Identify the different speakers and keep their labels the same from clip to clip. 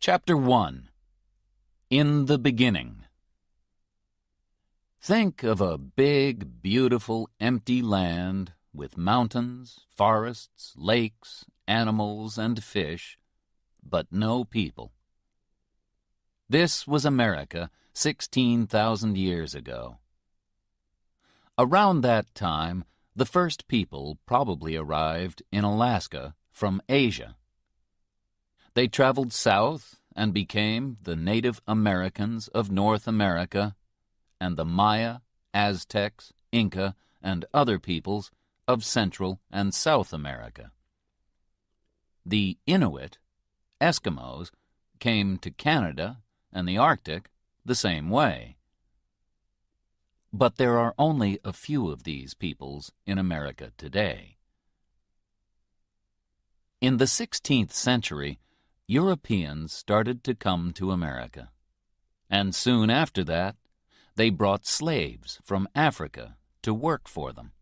Speaker 1: Chapter 1. In the Beginning. Think of a big, beautiful, empty land with mountains, forests, lakes, animals, and fish, but no people. This was America 16,000 years ago. Around that time, the first people probably arrived in Alaska from Asia. They traveled south and became the Native Americans of North America and the Maya, Aztecs, Inca, and other peoples of Central and South America. The Inuit, Eskimos, came to Canada and the Arctic the same way. But there are only a few of these peoples in America today. In the 16th century, Europeans started to come to America, and soon after that, they brought slaves from Africa to work for them.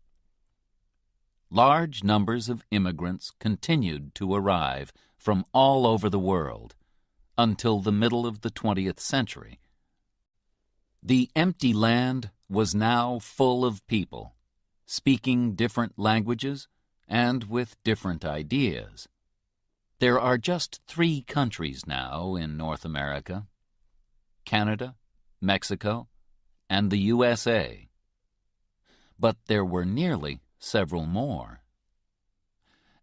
Speaker 1: Large numbers of immigrants continued to arrive from all over the world until the middle of the 20th century. The empty land was now full of people, speaking different languages and with different ideas. There are just 3 countries now in North America: Canada, Mexico, and the USA. But there were nearly several more.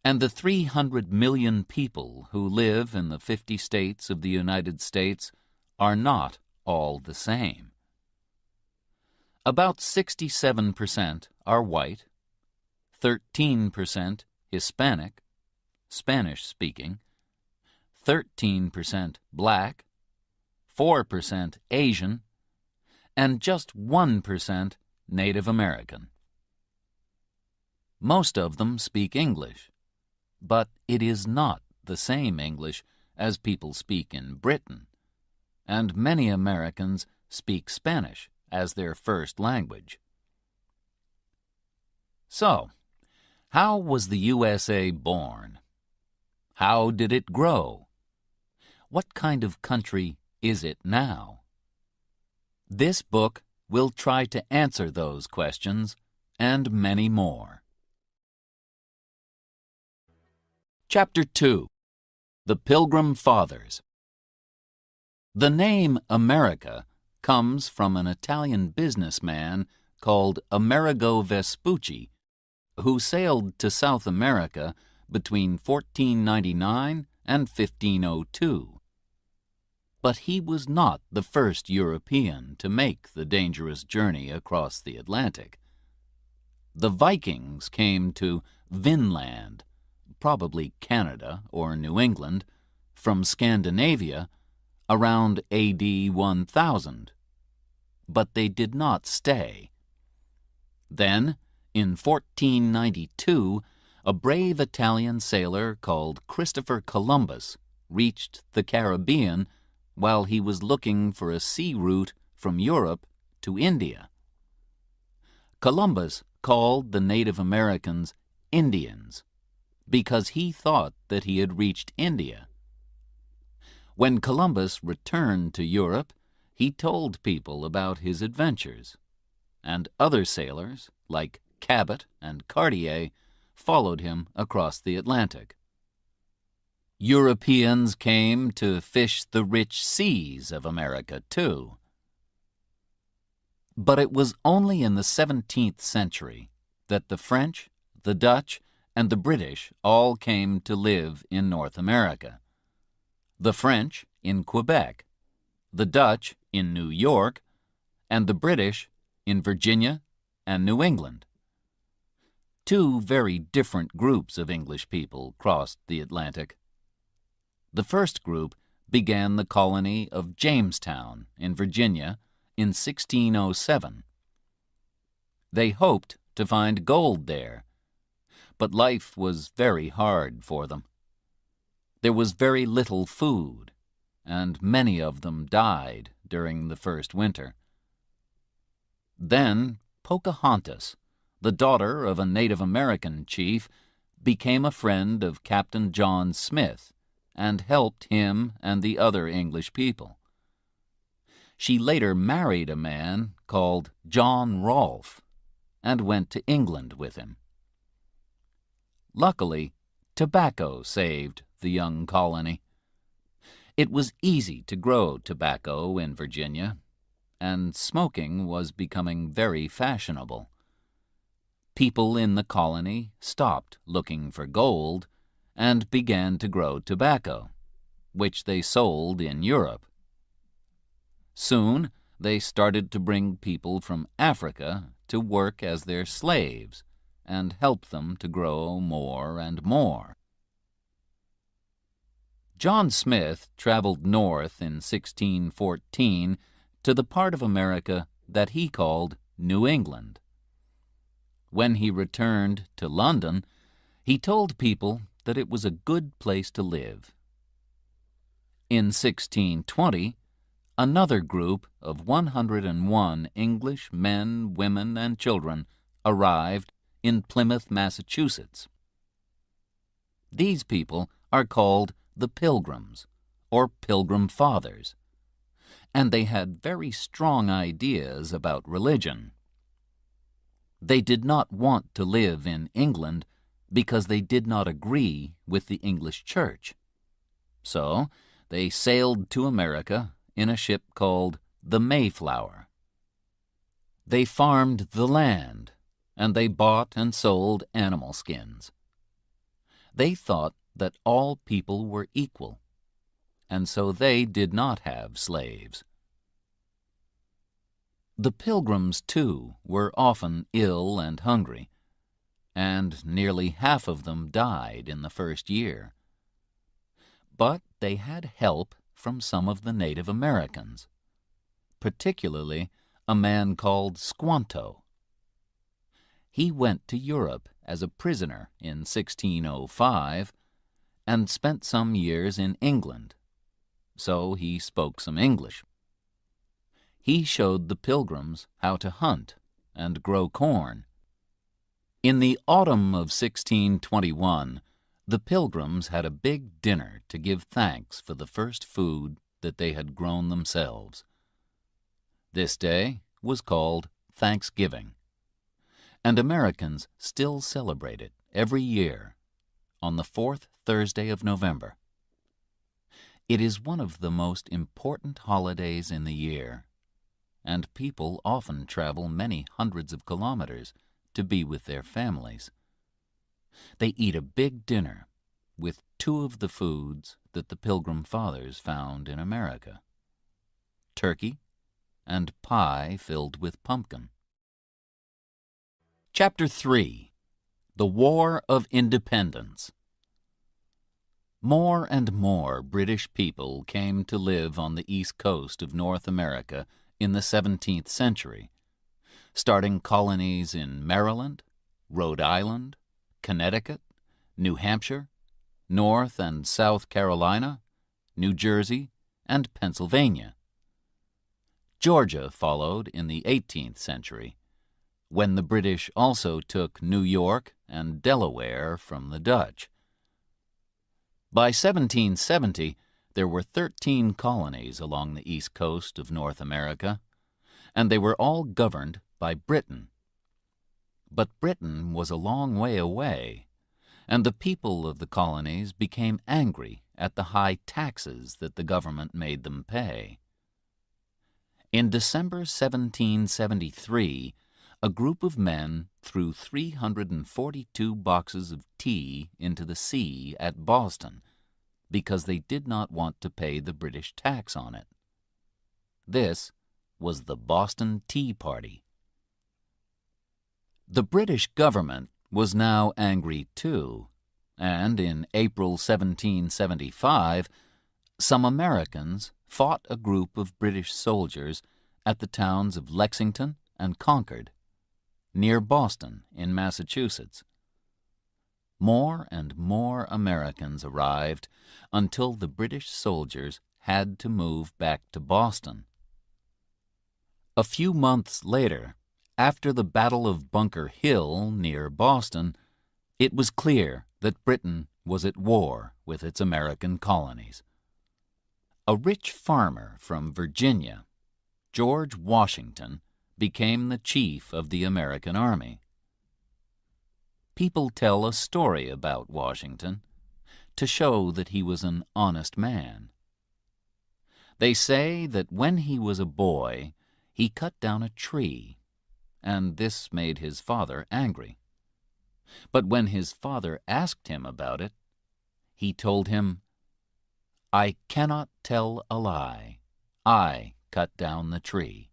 Speaker 1: And the 300 million people who live in the 50 states of the United States are not all the same. About 67% are white, 13% Hispanic, Spanish-speaking, 13% black, 4% Asian, and just 1% Native American. Most of them speak English, but it is not the same English as people speak in Britain, and many Americans speak Spanish as their first language. So, how was the USA born? How did it grow? What kind of country is it now? This book will try to answer those questions and many more. Chapter 2. The Pilgrim Fathers. The name America comes from an Italian businessman called Amerigo Vespucci, who sailed to South America between 1499 and 1502. But he was not the first European to make the dangerous journey across the Atlantic. The Vikings came to Vinland, probably Canada or New England, from Scandinavia around AD 1000. But they did not stay. Then, in 1492, a brave Italian sailor called Christopher Columbus reached the Caribbean while he was looking for a sea route from Europe to India. Columbus called the Native Americans Indians because he thought that he had reached India. When Columbus returned to Europe, he told people about his adventures, and other sailors, like Cabot and Cartier, followed him across the Atlantic. Europeans came to fish the rich seas of America, too. But it was only in the 17th century that the French, the Dutch, and the British all came to live in North America. The French in Quebec, the Dutch in New York, and the British in Virginia and New England. 2 very different groups of English people crossed the Atlantic. The first group began the colony of Jamestown in Virginia in 1607. They hoped to find gold there, but life was very hard for them. There was very little food, and many of them died during the first winter. Then Pocahontas, the daughter of a Native American chief, became a friend of Captain John Smith and helped him and the other English people. She later married a man called John Rolfe and went to England with him. Luckily, tobacco saved the young colony. It was easy to grow tobacco in Virginia, and smoking was becoming very fashionable. People in the colony stopped looking for gold and began to grow tobacco, which they sold in Europe. Soon, they started to bring people from Africa to work as their slaves and help them to grow more and more. John Smith traveled north in 1614 to the part of America that he called New England. When he returned to London, he told people that it was a good place to live. In 1620, another group of 101 English men, women, and children arrived in Plymouth, Massachusetts. These people are called the Pilgrims, or Pilgrim Fathers, and they had very strong ideas about religion. They did not want to live in England because they did not agree with the English Church. So they sailed to America in a ship called the Mayflower. They farmed the land, and they bought and sold animal skins. They thought that all people were equal, and so they did not have slaves. The Pilgrims, too, were often ill and hungry, and nearly half of them died in the first year. But they had help from some of the Native Americans, particularly a man called Squanto. He went to Europe as a prisoner in 1605 and spent some years in England, so he spoke some English. He showed the Pilgrims how to hunt and grow corn. In the autumn of 1621, the Pilgrims had a big dinner to give thanks for the first food that they had grown themselves. This day was called Thanksgiving, and Americans still celebrate it every year on the fourth Thursday of November. It is one of the most important holidays in the year, and people often travel many hundreds of kilometers to be with their families. They eat a big dinner with two of the foods that the Pilgrim Fathers found in America: turkey and pie filled with pumpkin. Chapter 3. The War of Independence. More and more British people came to live on the east coast of North America in the 17th century, starting colonies in Maryland, Rhode Island, Connecticut, New Hampshire, North and South Carolina, New Jersey, and Pennsylvania. Georgia followed in the 18th century, when the British also took New York and Delaware from the Dutch. By 1770, there were 13 colonies along the east coast of North America, and they were all governed by Britain. But Britain was a long way away, and the people of the colonies became angry at the high taxes that the government made them pay. In December 1773, a group of men threw 342 boxes of tea into the sea at Boston because they did not want to pay the British tax on it. This was the Boston Tea Party. The British government was now angry too, and in April 1775, some Americans fought a group of British soldiers at the towns of Lexington and Concord, near Boston in Massachusetts. More and more Americans arrived until the British soldiers had to move back to Boston. A few months later, after the Battle of Bunker Hill near Boston, it was clear that Britain was at war with its American colonies. A rich farmer from Virginia, George Washington, became the chief of the American Army. People tell a story about Washington to show that he was an honest man. They say that when he was a boy, he cut down a tree, and this made his father angry. But when his father asked him about it, he told him, "I cannot tell a lie. I cut down the tree."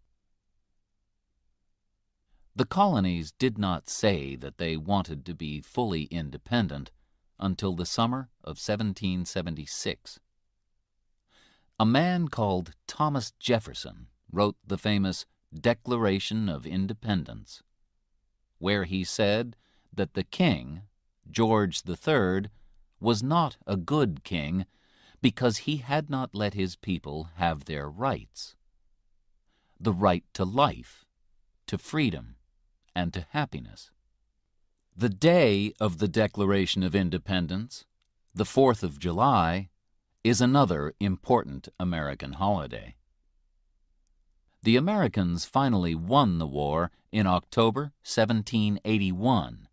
Speaker 1: The colonies did not say that they wanted to be fully independent until the summer of 1776. A man called Thomas Jefferson wrote the famous Declaration of Independence, where he said that the king, George III, was not a good king because he had not let his people have their rights: the right to life, to freedom, and to happiness. The day of the Declaration of Independence, the 4th of July, is another important American holiday. The Americans finally won the war in October 1781,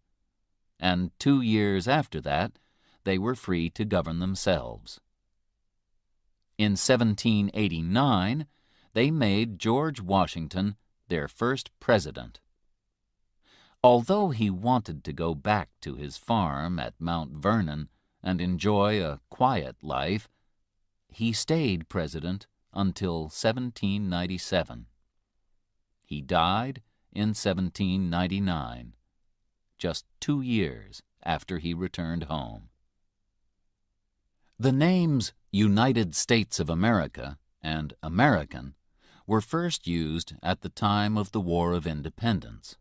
Speaker 1: and 2 years after that, they were free to govern themselves. In 1789, they made George Washington their first president. Although he wanted to go back to his farm at Mount Vernon and enjoy a quiet life, he stayed president until 1797. He died in 1799, just 2 years after he returned home. The names United States of America and American were first used at the time of the War of Independence.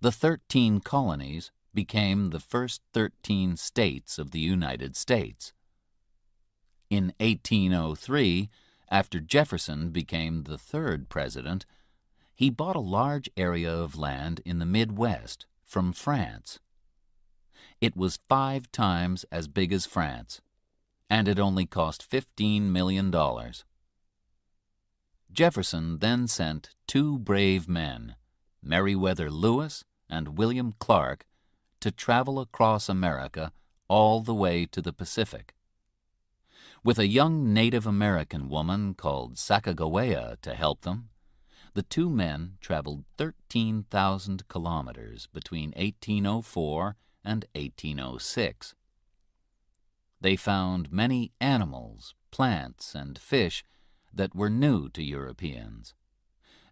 Speaker 1: The 13 colonies became the first 13 states of the United States. In 1803, after Jefferson became the 3rd president, he bought a large area of land in the Midwest from France. It was 5 times as big as France, and it only cost $15 million. Jefferson then sent 2 brave men, Meriwether Lewis and William Clark, to travel across America all the way to the Pacific. With a young Native American woman called Sacagawea to help them, the 2 men traveled 13,000 kilometers between 1804 and 1806. They found many animals, plants, and fish that were new to Europeans,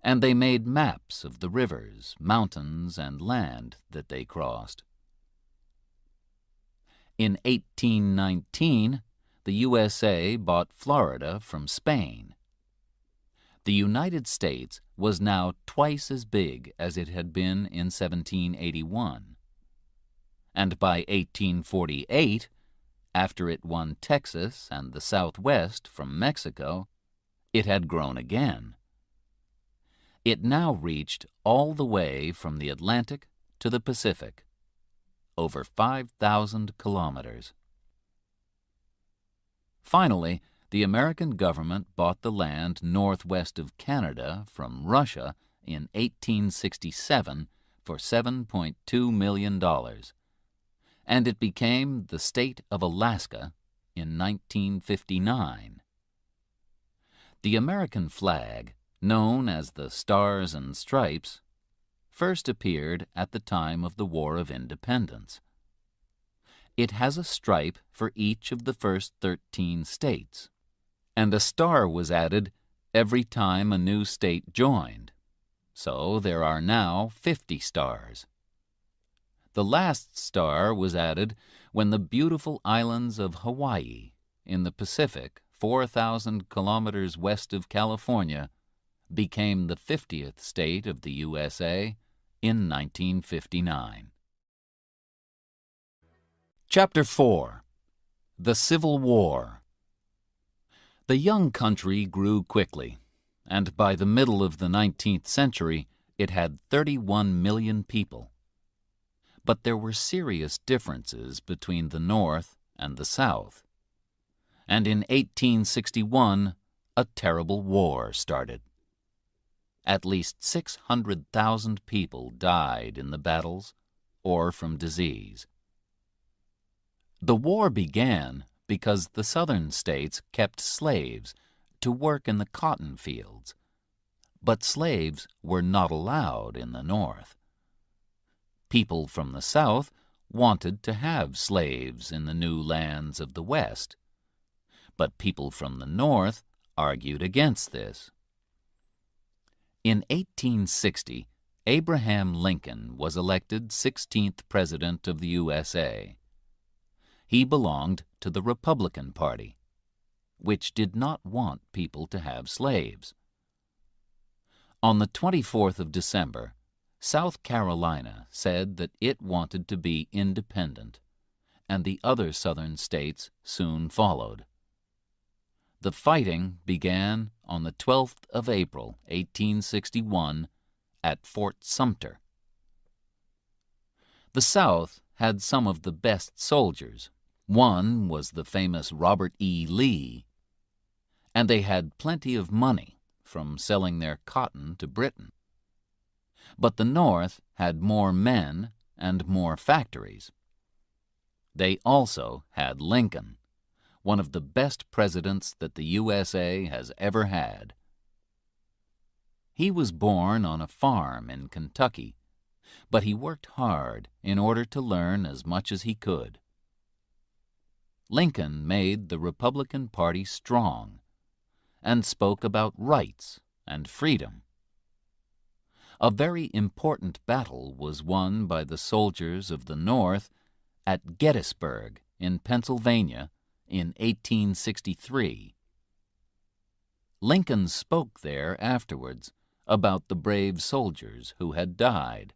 Speaker 1: and they made maps of the rivers, mountains, and land that they crossed. In 1819, the USA bought Florida from Spain. The United States was now twice as big as it had been in 1781. And by 1848, after it won Texas and the Southwest from Mexico, it had grown again. It now reached all the way from the Atlantic to the Pacific, over 5,000 kilometers. Finally, the American government bought the land northwest of Canada from Russia in 1867 for $7.2 million, and it became the state of Alaska in 1959. The American flag, known as the Stars and Stripes, first appeared at the time of the War of Independence. It has a stripe for each of the first 13 states, and a star was added every time a new state joined, so there are now 50 stars. The last star was added when the beautiful islands of Hawaii in the Pacific, 4,000 kilometers west of California, became the 50th state of the USA in 1959. Chapter 4. The Civil War. The young country grew quickly, and by the middle of the 19th century it had 31 million people. But there were serious differences between the North and the South. And in 1861, a terrible war started. At least 600,000 people died in the battles or from disease. The war began because the southern states kept slaves to work in the cotton fields, but slaves were not allowed in the North. People from the South wanted to have slaves in the new lands of the West, but people from the North argued against this. In 1860, Abraham Lincoln was elected 16th President of the USA. He belonged to the Republican Party, which did not want people to have slaves. On the 24th of December, South Carolina said that it wanted to be independent, and the other southern states soon followed. The fighting began on the 12th of April, 1861, at Fort Sumter. The South had some of the best soldiers. One was the famous Robert E. Lee, and they had plenty of money from selling their cotton to Britain. But the North had more men and more factories. They also had Lincoln, one of the best presidents that the USA has ever had. He was born on a farm in Kentucky, but he worked hard in order to learn as much as he could. Lincoln made the Republican Party strong and spoke about rights and freedom. A very important battle was won by the soldiers of the North at Gettysburg in Pennsylvania in 1863. Lincoln spoke there afterwards about the brave soldiers who had died.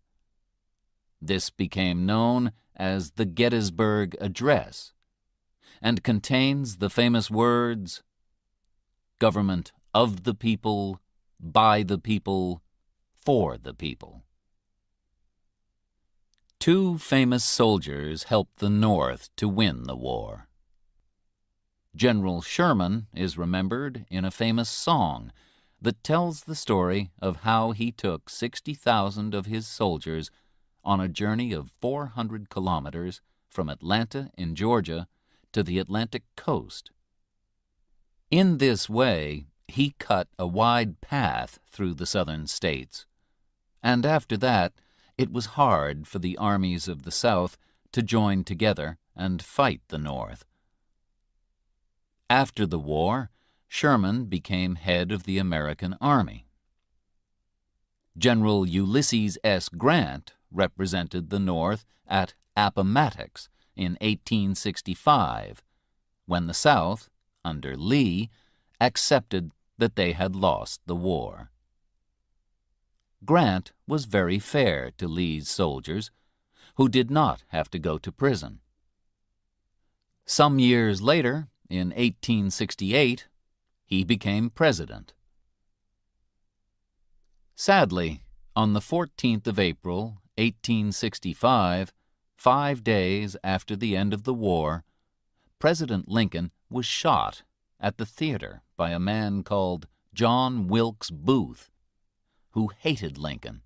Speaker 1: This became known as the Gettysburg Address and contains the famous words, "Government of the people, by the people, for the people." Two famous soldiers helped the North to win the war. General Sherman is remembered in a famous song that tells the story of how he took 60,000 of his soldiers on a journey of 400 kilometers from Atlanta in Georgia to the Atlantic coast. In this way, he cut a wide path through the southern states, and after that, it was hard for the armies of the South to join together and fight the North. After the war, Sherman became head of the American Army. General Ulysses S. Grant represented the North at Appomattox in 1865, when the South, under Lee, accepted that they had lost the war. Grant was very fair to Lee's soldiers, who did not have to go to prison. Some years later, in 1868, he became president. Sadly, on the 14th of April, 1865, 5 days after the end of the war, President Lincoln was shot at the theater by a man called John Wilkes Booth, who hated Lincoln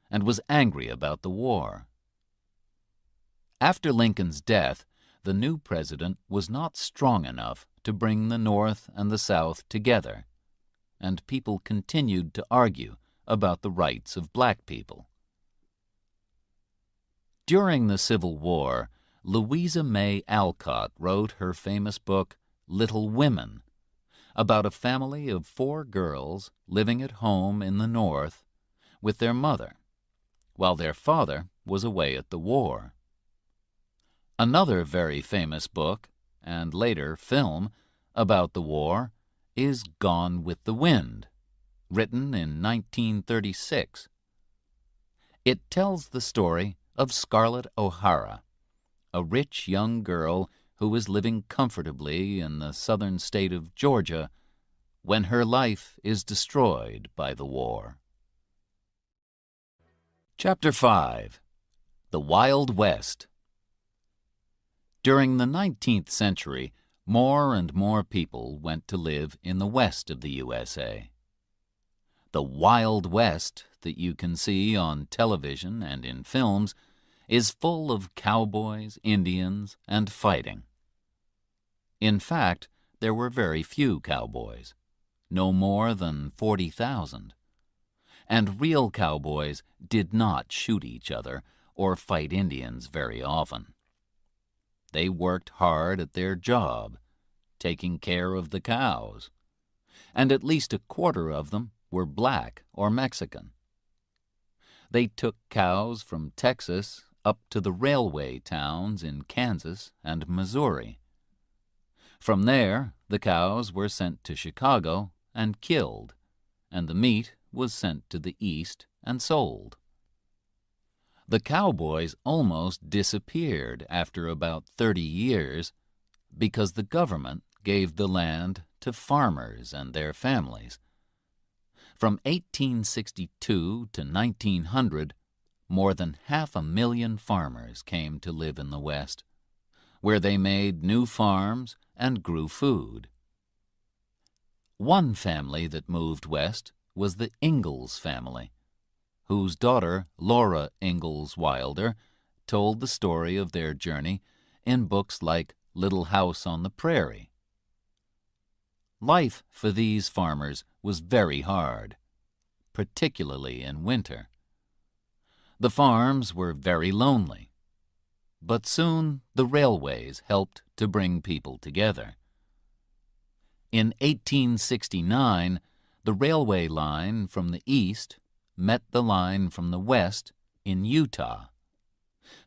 Speaker 1: and was angry about the war. After Lincoln's death, the new president was not strong enough to bring the North and the South together, and people continued to argue about the rights of black people. During the Civil War, Louisa May Alcott wrote her famous book, Little Women, about a family of 4 girls living at home in the North with their mother, while their father was away at the war. Another very famous book, and later film, about the war is Gone with the Wind, written in 1936. It tells the story of Scarlett O'Hara, a rich young girl who was living comfortably in the southern state of Georgia when her life is destroyed by the war. Chapter 5. The Wild West. During the 19th century, more and more people went to live in the west of the USA. The Wild West that you can see on television and in films is full of cowboys, Indians, and fighting. In fact, there were very few cowboys, no more than 40,000. And real cowboys did not shoot each other or fight Indians very often. They worked hard at their job, taking care of the cows, and at least a quarter of them were black or Mexican. They took cows from Texas up to the railway towns in Kansas and Missouri. From there, the cows were sent to Chicago and killed, and the meat was sent to the East and sold. The cowboys almost disappeared after about 30 years because the government gave the land to farmers and their families. From 1862 to 1900, more than 500,000 farmers came to live in the West, where they made new farms and grew food. One family that moved west was the Ingalls family, whose daughter, Laura Ingalls Wilder, told the story of their journey in books like Little House on the Prairie. Life for these farmers was very hard, particularly in winter. The farms were very lonely, but soon the railways helped to bring people together. In 1869, the railway line from the east met the line from the west in Utah.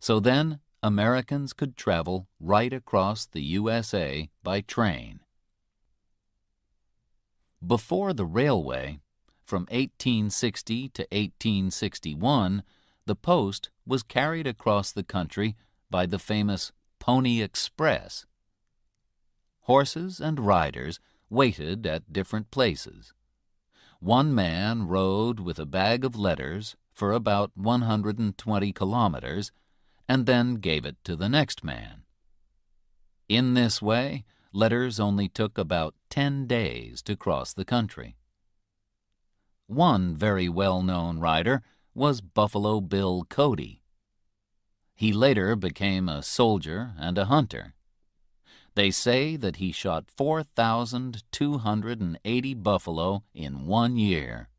Speaker 1: So then Americans could travel right across the USA by train. Before the railway, from 1860 to 1861, the post was carried across the country by the famous Pony Express. Horses and riders waited at different places. One man rode with a bag of letters for about 120 kilometers and then gave it to the next man. In this way, letters only took about 10 days to cross the country. One very well-known rider was Buffalo Bill Cody. He later became a soldier and a hunter. They say that he shot 4,280 buffalo in 1 year.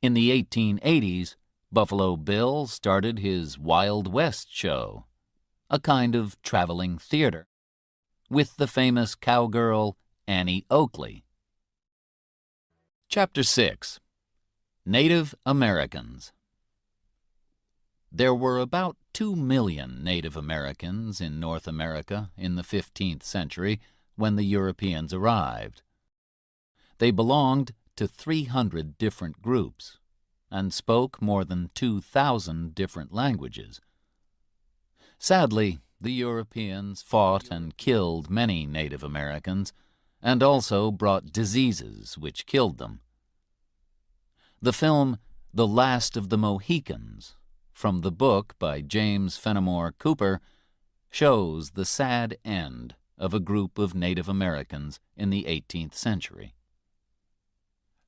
Speaker 1: In the 1880s, Buffalo Bill started his Wild West show, a kind of traveling theater, with the famous cowgirl Annie Oakley. Chapter 6. Native Americans. There were about 2 million Native Americans in North America in the 15th century when the Europeans arrived. They belonged to 300 different groups and spoke more than 2,000 different languages. Sadly, the Europeans fought and killed many Native Americans and also brought diseases which killed them. The film The Last of the Mohicans, from the book by James Fenimore Cooper, shows the sad end of a group of Native Americans in the 18th century.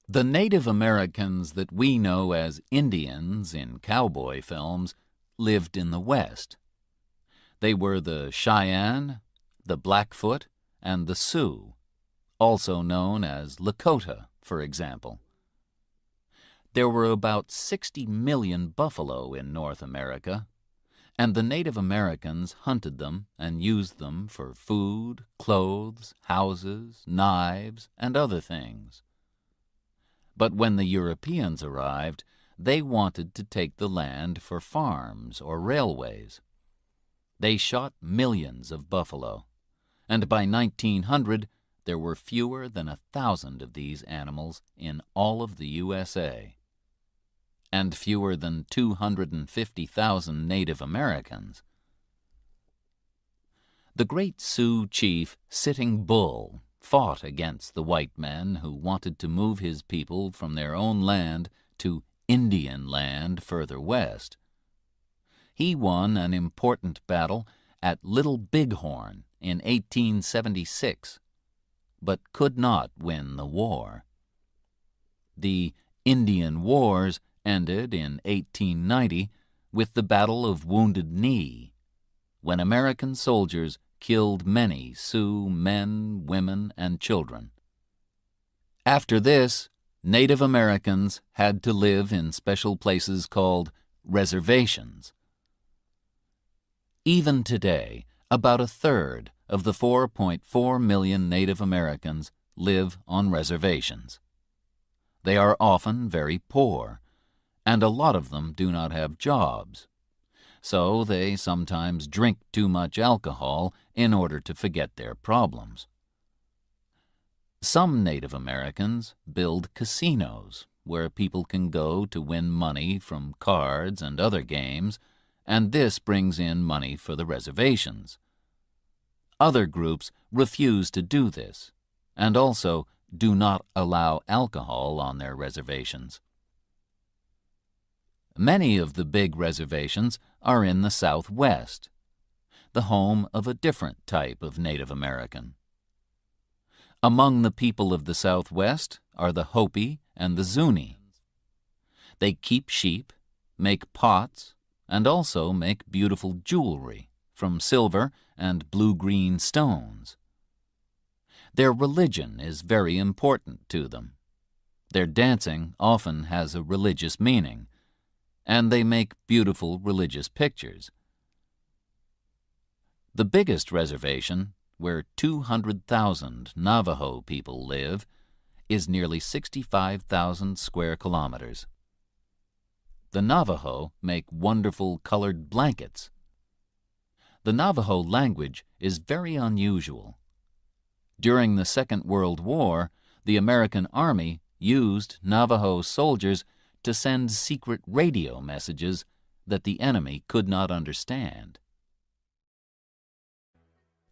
Speaker 1: The Native Americans that we know as Indians in cowboy films lived in the West. They were the Cheyenne, the Blackfoot, and the Sioux, also known as Lakota, for example. There were about 60 million buffalo in North America, and the Native Americans hunted them and used them for food, clothes, houses, knives, and other things. But when the Europeans arrived, they wanted to take the land for farms or railways. They shot millions of buffalo, and by 1900 there were fewer than 1,000 of these animals in all of the USA, and fewer than 250,000 Native Americans. The great Sioux chief Sitting Bull fought against the white men who wanted to move his people from their own land to Indian land further west. He won an important battle at Little Bighorn in 1876, but could not win the war. The Indian Wars ended in 1890 with the Battle of Wounded Knee, when American soldiers killed many Sioux men, women, and children. After this, Native Americans had to live in special places called reservations. Even today, about a third of the 4.4 million Native Americans live on reservations. They are often very poor, and a lot of them do not have jobs, so they sometimes drink too much alcohol in order to forget their problems. Some Native Americans build casinos where people can go to win money from cards and other games, and this brings in money for the reservations. Other groups refuse to do this, and also do not allow alcohol on their reservations. Many of the big reservations are in the Southwest, the home of a different type of Native American. Among the people of the Southwest are the Hopi and the Zuni. They keep sheep, make pots, and also make beautiful jewelry from silver and blue-green stones. Their religion is very important to them. Their dancing often has a religious meaning, and they make beautiful religious pictures. The biggest reservation, where 200,000 Navajo people live, is nearly 65,000 square kilometers. The Navajo make wonderful colored blankets. The Navajo language is very unusual. During the Second World War, the American Army used Navajo soldiers to send secret radio messages that the enemy could not understand.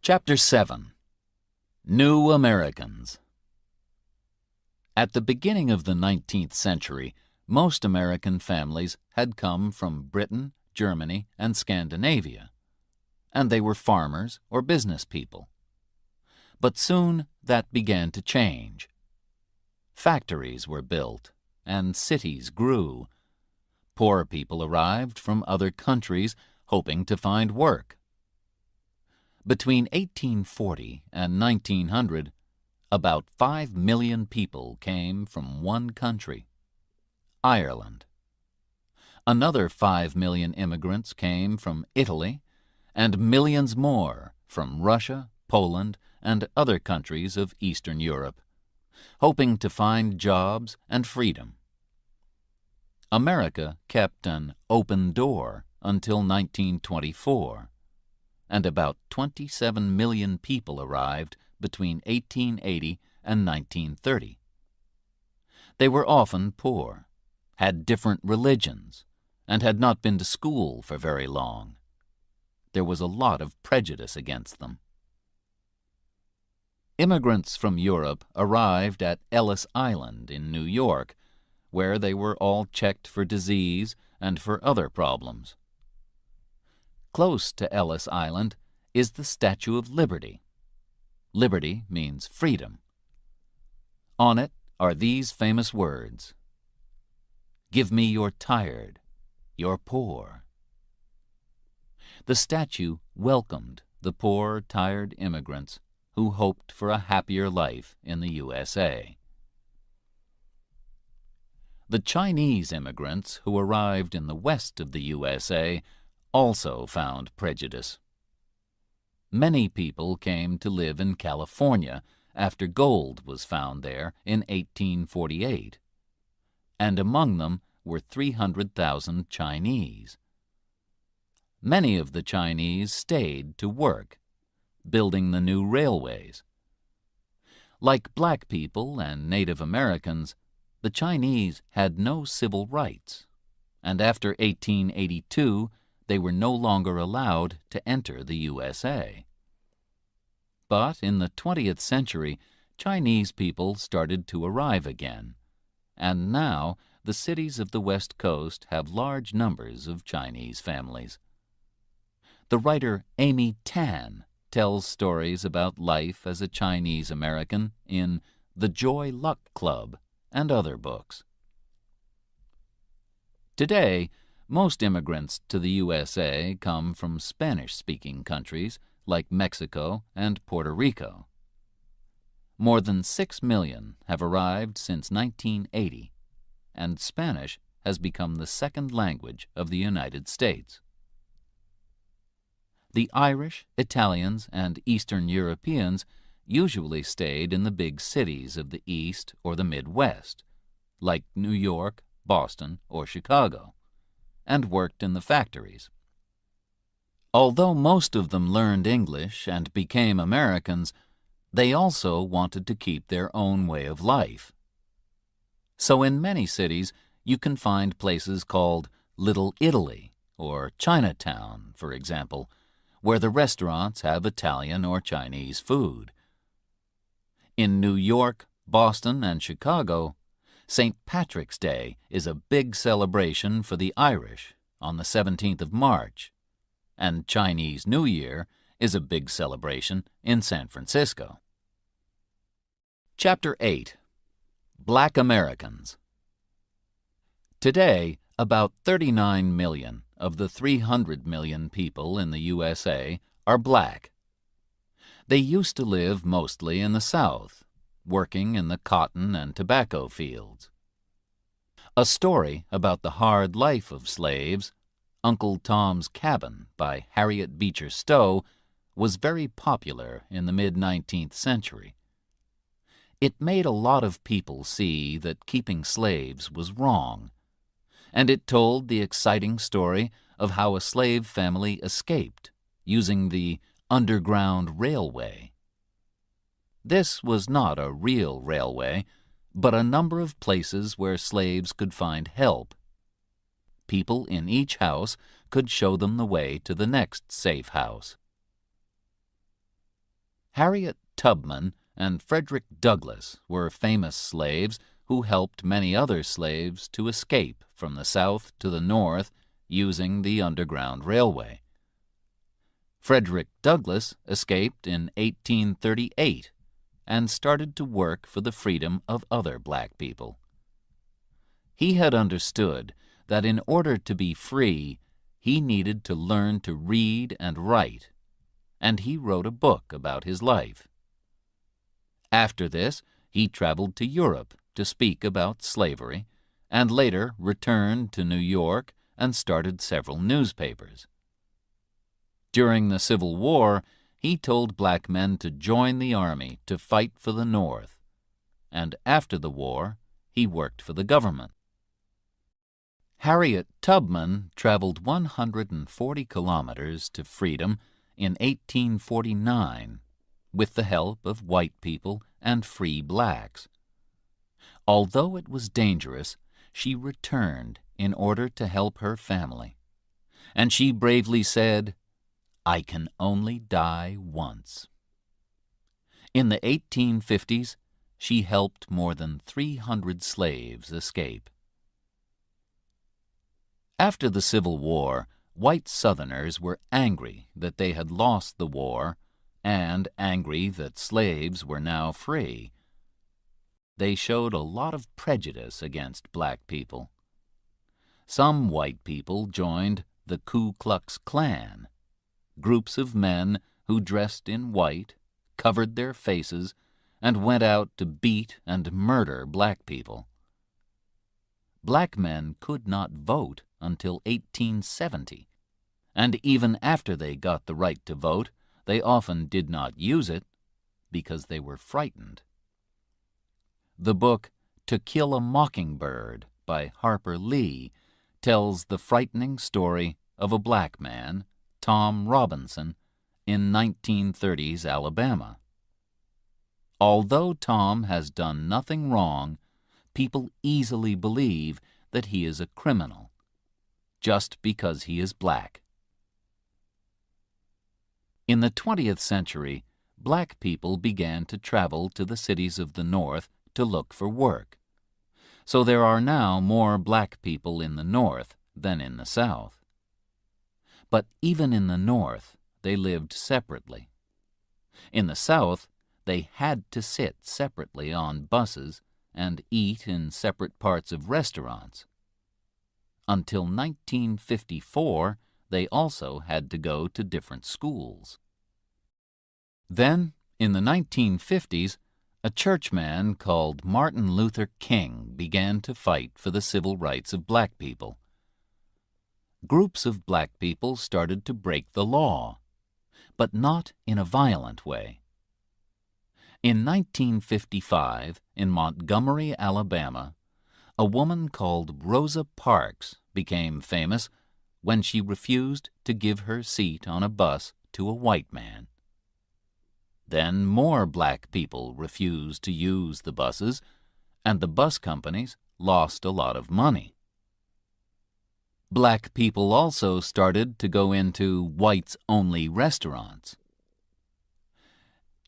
Speaker 1: Chapter 7. New Americans. At the beginning of the 19th century, most American families had come from Britain, Germany, and Scandinavia, and they were farmers or business people. But soon that began to change. Factories were built, and cities grew. Poor people arrived from other countries hoping to find work. Between 1840 and 1900, about 5 million people came from one country, Ireland. Another 5 million immigrants came from Italy, and millions more from Russia, Poland, and other countries of Eastern Europe, hoping to find jobs and freedom. America kept an open door until 1924. And about 27 million people arrived between 1880 and 1930. They were often poor, had different religions, and had not been to school for very long. There was a lot of prejudice against them. Immigrants from Europe arrived at Ellis Island in New York, where they were all checked for disease and for other problems. Close to Ellis Island is the Statue of Liberty. Liberty means freedom. On it are these famous words: "Give me your tired, your poor." The statue welcomed the poor, tired immigrants who hoped for a happier life in the USA. The Chinese immigrants who arrived in the west of the USA also found prejudice. Many people came to live in California after gold was found there in 1848, and among them were 300,000 Chinese. Many of the Chinese stayed to work, building the new railways. Like black people and Native Americans, the Chinese had no civil rights, and after 1882, they were no longer allowed to enter the USA. But in the 20th century, Chinese people started to arrive again, and now the cities of the West Coast have large numbers of Chinese families. The writer Amy Tan tells stories about life as a Chinese American in The Joy Luck Club and other books. Today, most immigrants to the USA come from Spanish-speaking countries like Mexico and Puerto Rico. More than 6 million have arrived since 1980, and Spanish has become the second language of the United States. The Irish, Italians, and Eastern Europeans usually stayed in the big cities of the East or the Midwest, like New York, Boston, or Chicago, and worked in the factories. Although most of them learned English and became Americans, they also wanted to keep their own way of life. So in many cities, you can find places called Little Italy or Chinatown, for example, where the restaurants have Italian or Chinese food. In New York, Boston, and Chicago, St. Patrick's Day is a big celebration for the Irish on the 17th of March, and Chinese New Year is a big celebration in San Francisco. Chapter 8. Black Americans. Today, about 39 million of the 300 million people in the USA are black. They used to live mostly in the South, working in the cotton and tobacco fields. A story about the hard life of slaves, Uncle Tom's Cabin by Harriet Beecher Stowe, was very popular in the mid-19th century. It made a lot of people see that keeping slaves was wrong, and it told the exciting story of how a slave family escaped using the Underground Railway. This was not a real railway, but a number of places where slaves could find help. People in each house could show them the way to the next safe house. Harriet Tubman and Frederick Douglass were famous slaves who helped many other slaves to escape from the South to the North using the Underground Railway. Frederick Douglass escaped in 1838 and started to work for the freedom of other black people. He had understood that in order to be free, he needed to learn to read and write, and he wrote a book about his life. After this, he traveled to Europe to speak about slavery, and later returned to New York and started several newspapers. During the Civil War, he told black men to join the army to fight for the North, and after the war, he worked for the government. Harriet Tubman traveled 140 kilometers to freedom in 1849 with the help of white people and free blacks. Although it was dangerous, she returned in order to help her family, and she bravely said, "I can only die once." In the 1850s, she helped more than 300 slaves escape. After the Civil War, white Southerners were angry that they had lost the war and angry that slaves were now free. They showed a lot of prejudice against black people. Some white people joined the Ku Klux Klan, groups of men who dressed in white, covered their faces, and went out to beat and murder black people. Black men could not vote until 1870, and even after they got the right to vote, they often did not use it because they were frightened. The book To Kill a Mockingbird by Harper Lee tells the frightening story of a black man, Tom Robinson, in 1930s Alabama. Although Tom has done nothing wrong, people easily believe that he is a criminal, just because he is black. In the 20th century, black people began to travel to the cities of the North to look for work. So there are now more black people in the North than in the South. But even in the North, they lived separately. In the South, they had to sit separately on buses and eat in separate parts of restaurants. Until 1954, they also had to go to different schools. Then, in the 1950s, a churchman called Martin Luther King began to fight for the civil rights of black people. Groups of black people started to break the law, but not in a violent way. In 1955, in Montgomery, Alabama, a woman called Rosa Parks became famous when she refused to give her seat on a bus to a white man. Then more black people refused to use the buses, and the bus companies lost a lot of money. Black people also started to go into whites-only restaurants.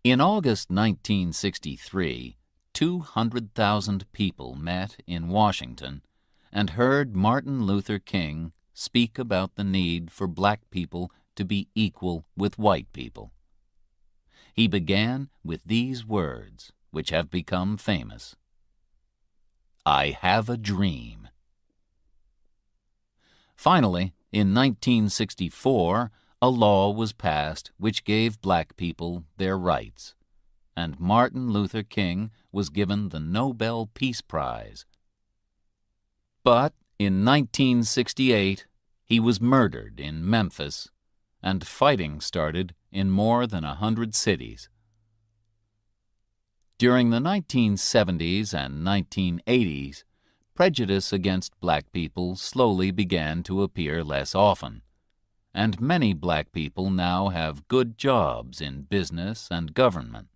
Speaker 1: In August 1963, 200,000 people met in Washington and heard Martin Luther King speak about the need for black people to be equal with white people. He began with these words, which have become famous: "I have a dream." Finally, in 1964, a law was passed which gave black people their rights, and Martin Luther King was given the Nobel Peace Prize. But in 1968, he was murdered in Memphis, and fighting started in more than 100 cities. During the 1970s and 1980s, prejudice against black people slowly began to appear less often, and many black people now have good jobs in business and government.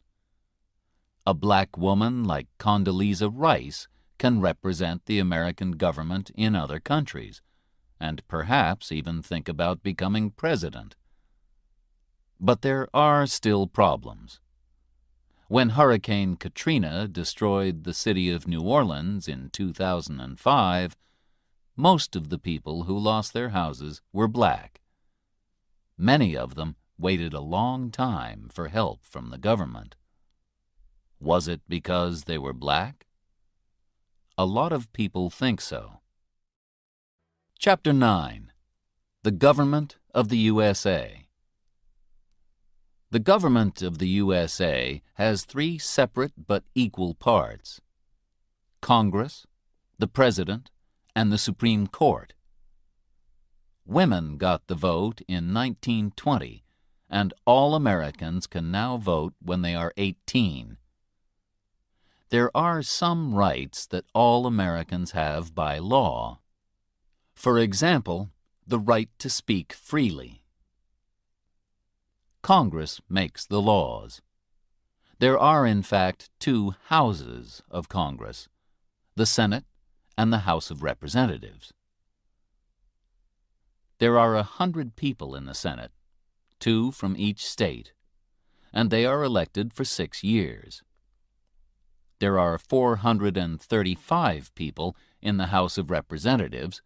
Speaker 1: A black woman like Condoleezza Rice can represent the American government in other countries, and perhaps even think about becoming president. But there are still problems. When Hurricane Katrina destroyed the city of New Orleans in 2005, most of the people who lost their houses were black. Many of them waited a long time for help from the government. Was it because they were black? A lot of people think so. Chapter 9. The Government of the USA. The government of the USA has 3 separate but equal parts: Congress, the President, and the Supreme Court. Women got the vote in 1920, and all Americans can now vote when they are 18. There are some rights that all Americans have by law. For example, the right to speak freely. Congress makes the laws. There are, in fact, 2 houses of Congress, the Senate and the House of Representatives. There are 100 people in the Senate, 2 from each state, and they are elected for 6 years. There are 435 people in the House of Representatives,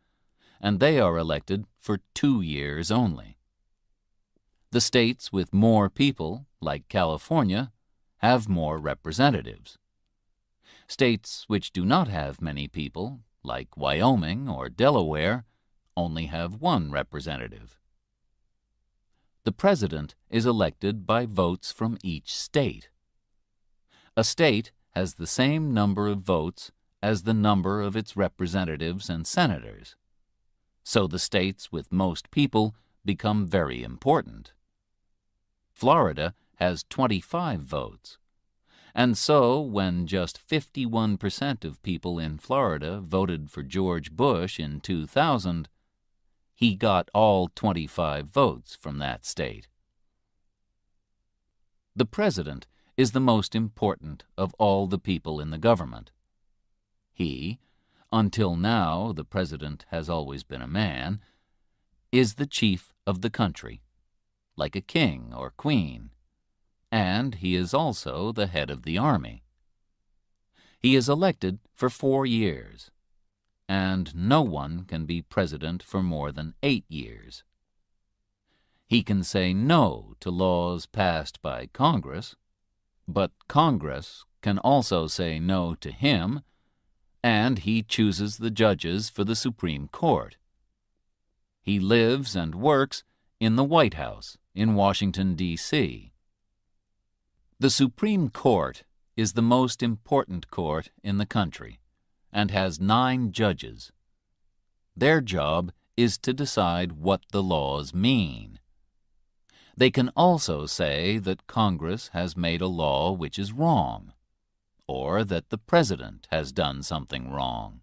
Speaker 1: and they are elected for 2 years only. The states with more people, like California, have more representatives. States which do not have many people, like Wyoming or Delaware, only have 1 representative. The president is elected by votes from each state. A state has the same number of votes as the number of its representatives and senators. So the states with most people become very important. Florida has 25 votes, and so when just 51% of people in Florida voted for George Bush in 2000, he got all 25 votes from that state. The president is the most important of all the people in the government. He, until now the president has always been a man, is the chief of the country, like a king or queen, and he is also the head of the army. He is elected for 4 years, and no one can be president for more than 8 years. He can say no to laws passed by Congress, but Congress can also say no to him, and he chooses the judges for the Supreme Court. He lives and works in the White House in Washington, D.C. The Supreme Court is the most important court in the country and has 9 judges. Their job is to decide what the laws mean. They can also say that Congress has made a law which is wrong, or that the President has done something wrong.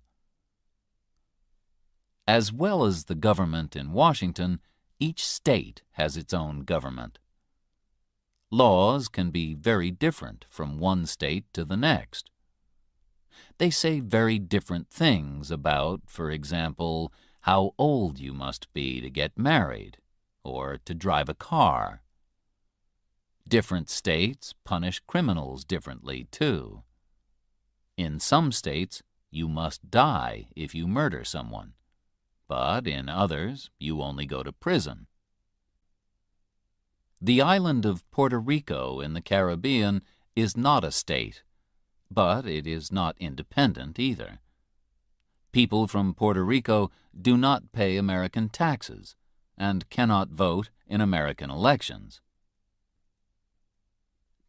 Speaker 1: As well as the government in Washington, each state has its own government. Laws can be very different from one state to the next. They say very different things about, for example, how old you must be to get married or to drive a car. Different states punish criminals differently, too. In some states, you must die if you murder someone, but in others, you only go to prison. The island of Puerto Rico in the Caribbean is not a state, but it is not independent either. People from Puerto Rico do not pay American taxes and cannot vote in American elections.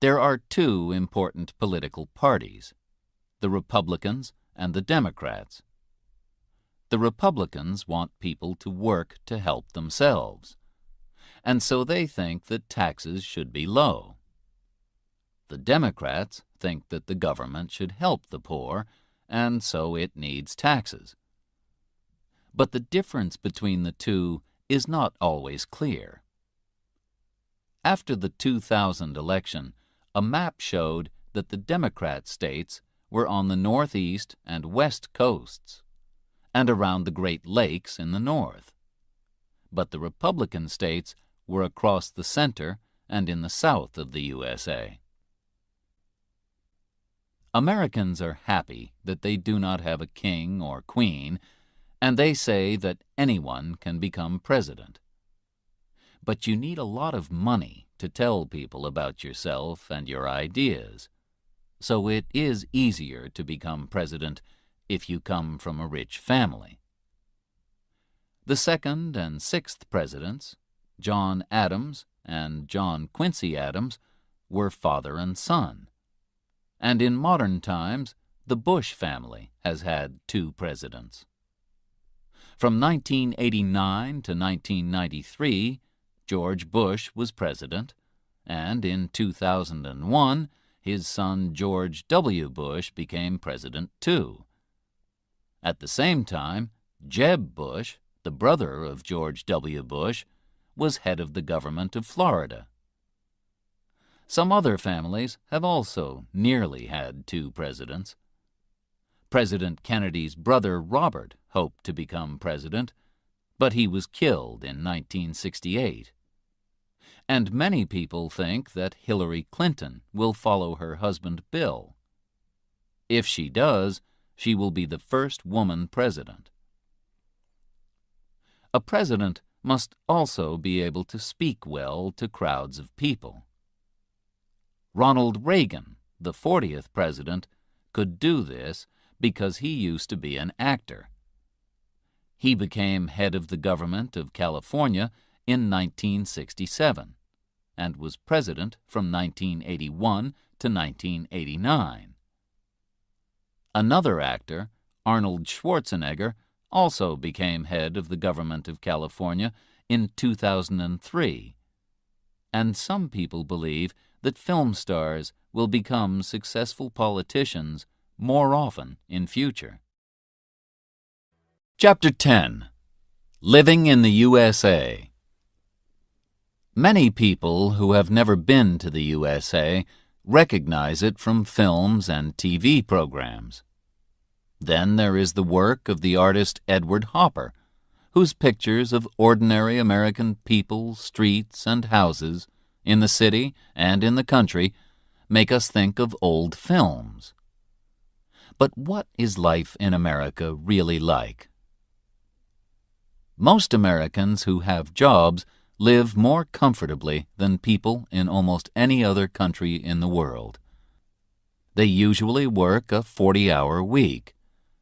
Speaker 1: There are 2 important political parties, the Republicans and the Democrats. The Republicans want people to work to help themselves, and so they think that taxes should be low. The Democrats think that the government should help the poor, and so it needs taxes. But the difference between the 2 is not always clear. After the 2000 election, a map showed that the Democrat states were on the northeast and west coasts, and around the Great Lakes in the north. But the Republican states were across the center and in the south of the USA. Americans are happy that they do not have a king or queen, and they say that anyone can become president. But you need a lot of money to tell people about yourself and your ideas, so it is easier to become president if you come from a rich family. The 2nd and 6th presidents, John Adams and John Quincy Adams, were father and son. And in modern times, the Bush family has had 2 presidents. From 1989 to 1993, George Bush was president, and in 2001, his son George W. Bush became president too. At the same time, Jeb Bush, the brother of George W. Bush, was head of the government of Florida. Some other families have also nearly had 2 presidents. President Kennedy's brother Robert hoped to become president, but he was killed in 1968. And many people think that Hillary Clinton will follow her husband Bill. If she does, she will be the first woman president. A president must also be able to speak well to crowds of people. Ronald Reagan, the 40th president, could do this because he used to be an actor. He became head of the government of California in 1967 and was president from 1981 to 1989. Another actor, Arnold Schwarzenegger, also became head of the government of California in 2003. And some people believe that film stars will become successful politicians more often in future. Chapter 10. Living in the USA. Many people who have never been to the USA recognize it from films and TV programs. Then there is the work of the artist Edward Hopper, whose pictures of ordinary American people, streets, and houses, in the city and in the country, make us think of old films. But what is life in America really like? Most Americans who have jobs live more comfortably than people in almost any other country in the world. They usually work a 40-hour week,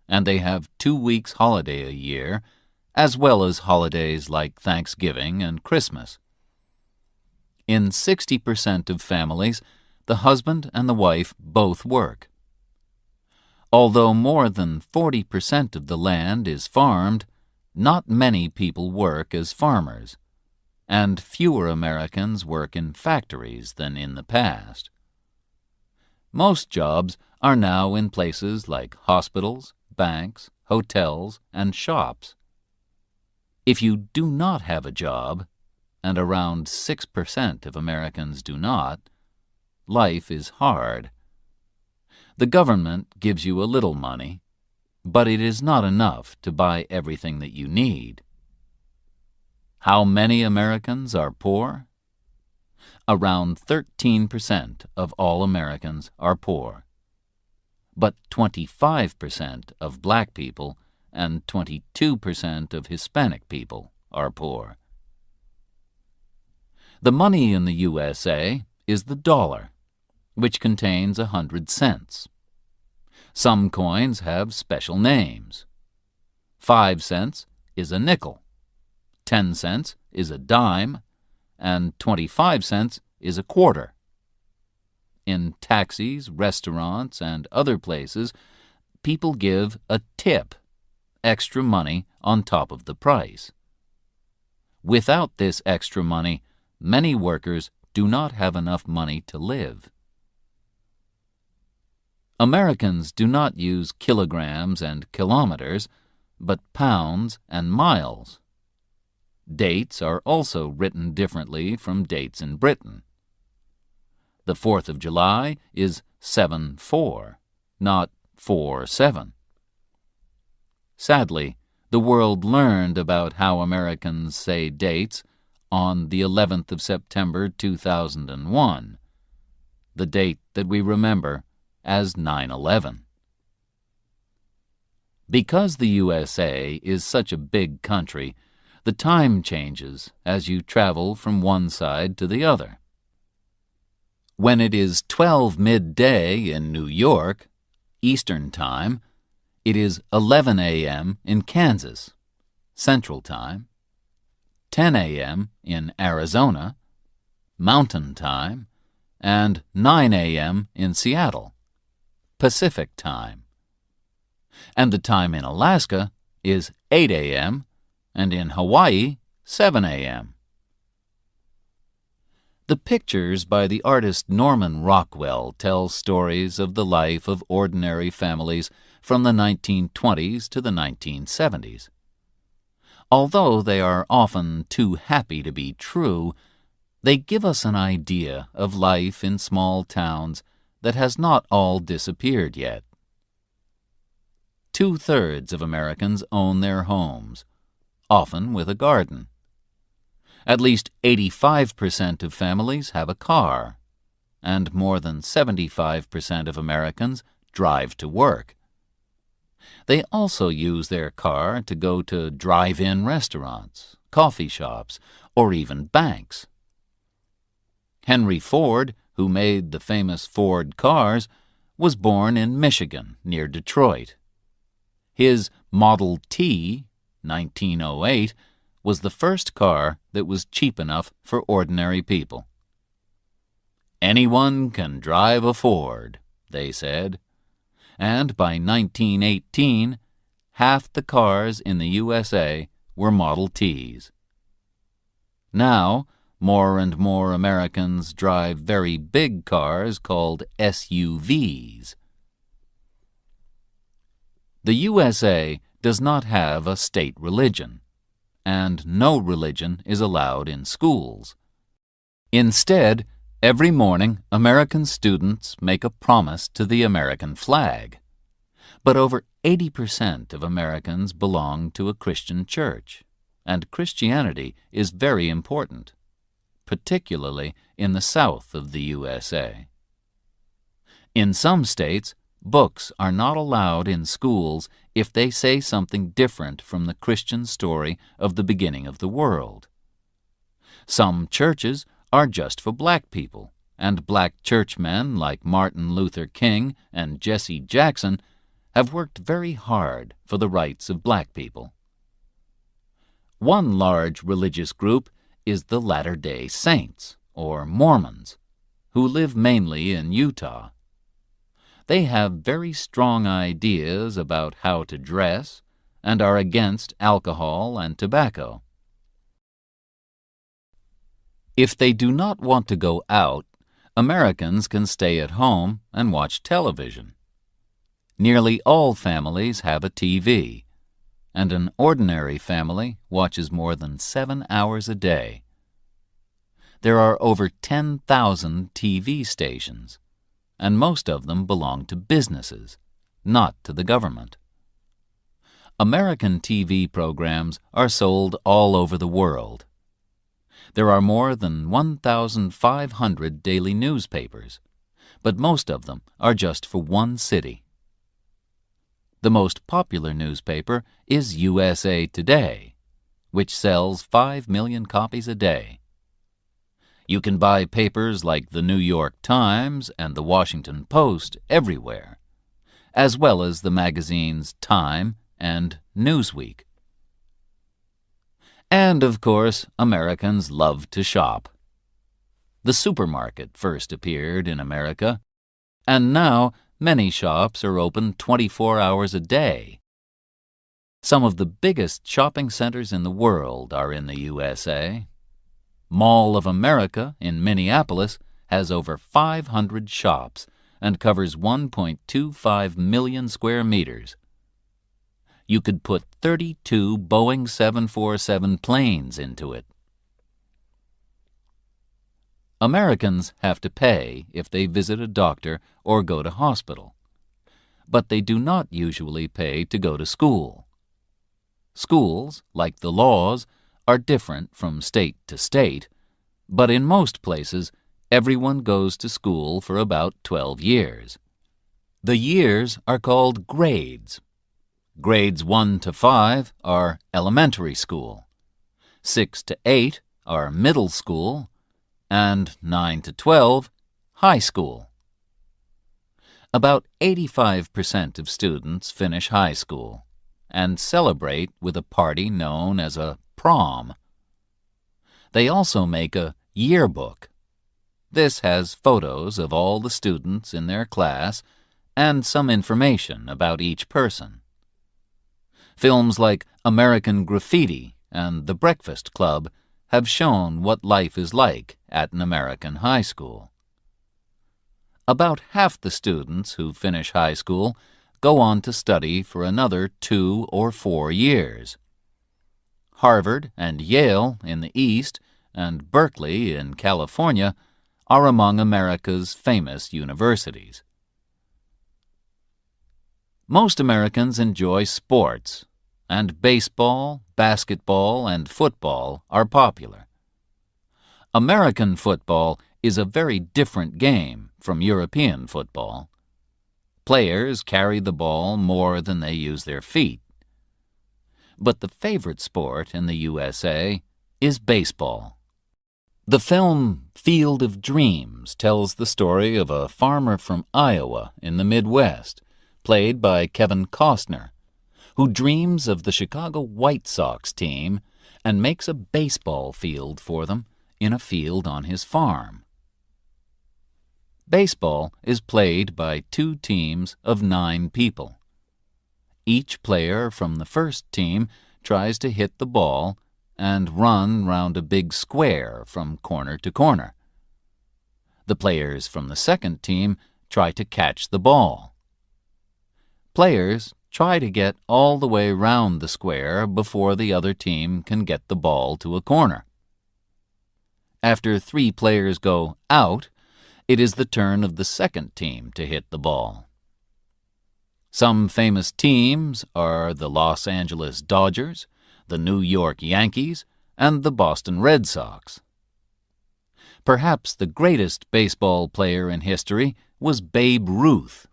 Speaker 1: and they have 2 weeks holiday a year, as well as holidays like Thanksgiving and Christmas. In 60% of families, the husband and the wife both work. Although more than 40% of the land is farmed, not many people work as farmers, and fewer Americans work in factories than in the past. Most jobs are now in places like hospitals, banks, hotels, and shops. If you do not have a job, and around 6% of Americans do not, life is hard. The government gives you a little money, but it is not enough to buy everything that you need. How many Americans are poor? Around 13% of all Americans are poor, but 25% of black people and 22% of Hispanic people are poor. The money in the USA is the dollar, which contains 100 cents. Some coins have special names. 5 cents is a nickel, 10 cents is a dime, and 25 cents is a quarter. In taxis, restaurants, and other places, people give a tip, extra money on top of the price. Without this extra money, many workers do not have enough money to live. Americans do not use kilograms and kilometers, but pounds and miles. Dates are also written differently from dates in Britain. The 4th of July is 7-4, not 4-7. Sadly, the world learned about how Americans say dates on the 11th of September 2001, the date that we remember as 9/11. Because the USA is such a big country, the time changes as you travel from one side to the other. When it is 12 midday in New York, Eastern Time, it is 11 a.m. in Kansas, Central Time, 10 a.m. in Arizona, Mountain Time, and 9 a.m. in Seattle, Pacific Time. And the time in Alaska is 8 a.m., and in Hawaii, 7 a.m. The pictures by the artist Norman Rockwell tell stories of the life of ordinary families from the 1920s to the 1970s. Although they are often too happy to be true, they give us an idea of life in small towns that has not all disappeared yet. 2/3 of Americans own their homes, often with a garden. At least 85% of families have a car, and more than 75% of Americans drive to work. They also use their car to go to drive-in restaurants, coffee shops, or even banks. Henry Ford, who made the famous Ford cars, was born in Michigan, near Detroit. His Model T, 1908, was the first car that was cheap enough for ordinary people. Anyone can drive a Ford, they said, and by 1918, half the cars in the USA were Model Ts. Now, more and more Americans drive very big cars called SUVs. The USA does not have a state religion, and no religion is allowed in schools. Instead, every morning American students make a promise to the American flag. But over 80% of Americans belong to a Christian church, and Christianity is very important, particularly in the South of the USA. In some states, books are not allowed in schools if they say something different from the Christian story of the beginning of the world. Some churches are just for black people, and black churchmen like Martin Luther King and Jesse Jackson have worked very hard for the rights of black people. One large religious group is the Latter-day Saints, or Mormons, who live mainly in Utah. They have very strong ideas about how to dress and are against alcohol and tobacco. If they do not want to go out, Americans can stay at home and watch television. Nearly all families have a TV, and an ordinary family watches more than 7 hours a day. There are over 10,000 TV stations, and most of them belong to businesses, not to the government. American TV programs are sold all over the world. There are more than 1,500 daily newspapers, but most of them are just for one city. The most popular newspaper is USA Today, which sells 5 million copies a day. You can buy papers like the New York Times and the Washington Post everywhere, as well as the magazines Time and Newsweek. And, of course, Americans love to shop. The supermarket first appeared in America, and now many shops are open 24 hours a day. Some of the biggest shopping centers in the world are in the USA. Mall of America in Minneapolis has over 500 shops and covers 1.25 million square meters. You could put 32 Boeing 747 planes into it. Americans have to pay if they visit a doctor or go to hospital, but they do not usually pay to go to school. Schools, like the laws, are different from state to state, but in most places, everyone goes to school for about 12 years. The years are called grades. Grades 1 to 5 are elementary school, 6 to 8 are middle school, and 9 to 12, high school. About 85% of students finish high school and celebrate with a party known as a prom. They also make a yearbook. This has photos of all the students in their class and some information about each person. Films like American Graffiti and The Breakfast Club have shown what life is like at an American high school. About half the students who finish high school go on to study for another 2 or 4 years. Harvard and Yale in the East and Berkeley in California are among America's famous universities. Most Americans enjoy sports, and baseball, basketball, and football are popular. American football is a very different game from European football. Players carry the ball more than they use their feet. But the favorite sport in the USA is baseball. The film Field of Dreams tells the story of a farmer from Iowa in the Midwest, played by Kevin Costner, who dreams of the Chicago White Sox team and makes a baseball field for them in a field on his farm. Baseball is played by 2 teams of 9 people. Each player from the first team tries to hit the ball and run round a big square from corner to corner. The players from the second team try to catch the ball. Players try to get all the way round the square before the other team can get the ball to a corner. After 3 players go out, it is the turn of the second team to hit the ball. Some famous teams are the Los Angeles Dodgers, the New York Yankees, and the Boston Red Sox. Perhaps the greatest baseball player in history was Babe Ruth.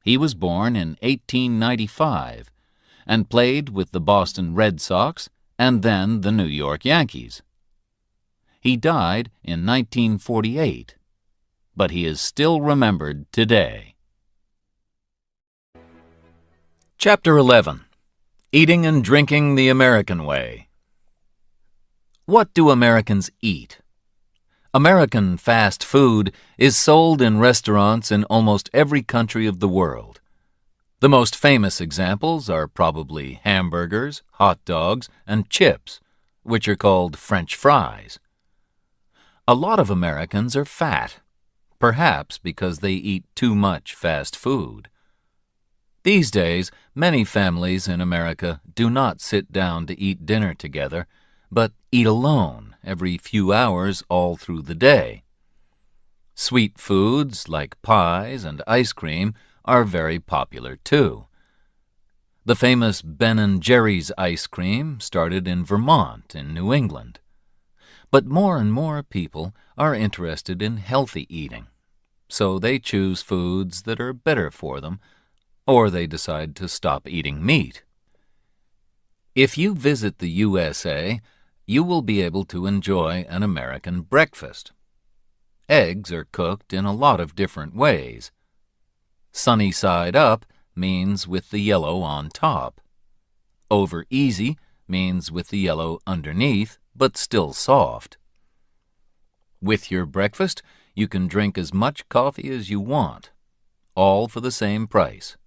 Speaker 1: He was born in 1895 and played with the Boston Red Sox and then the New York Yankees. He died in 1948, but he is still remembered today. Chapter 11. Eating and Drinking the American Way. What do Americans eat? American fast food is sold in restaurants in almost every country of the world. The most famous examples are probably hamburgers, hot dogs, and chips, which are called French fries. A lot of Americans are fat, perhaps because they eat too much fast food. These days, many families in America do not sit down to eat dinner together, but eat alone every few hours all through the day. Sweet foods like pies and ice cream are very popular too. The famous Ben & Jerry's ice cream started in Vermont in New England. But more and more people are interested in healthy eating, so they choose foods that are better for them, or they decide to stop eating meat. If you visit the USA, you will be able to enjoy an American breakfast. Eggs are cooked in a lot of different ways. Sunny side up means with the yellow on top. Over easy means with the yellow underneath, but still soft. With your breakfast, you can drink as much coffee as you want, all for the same price.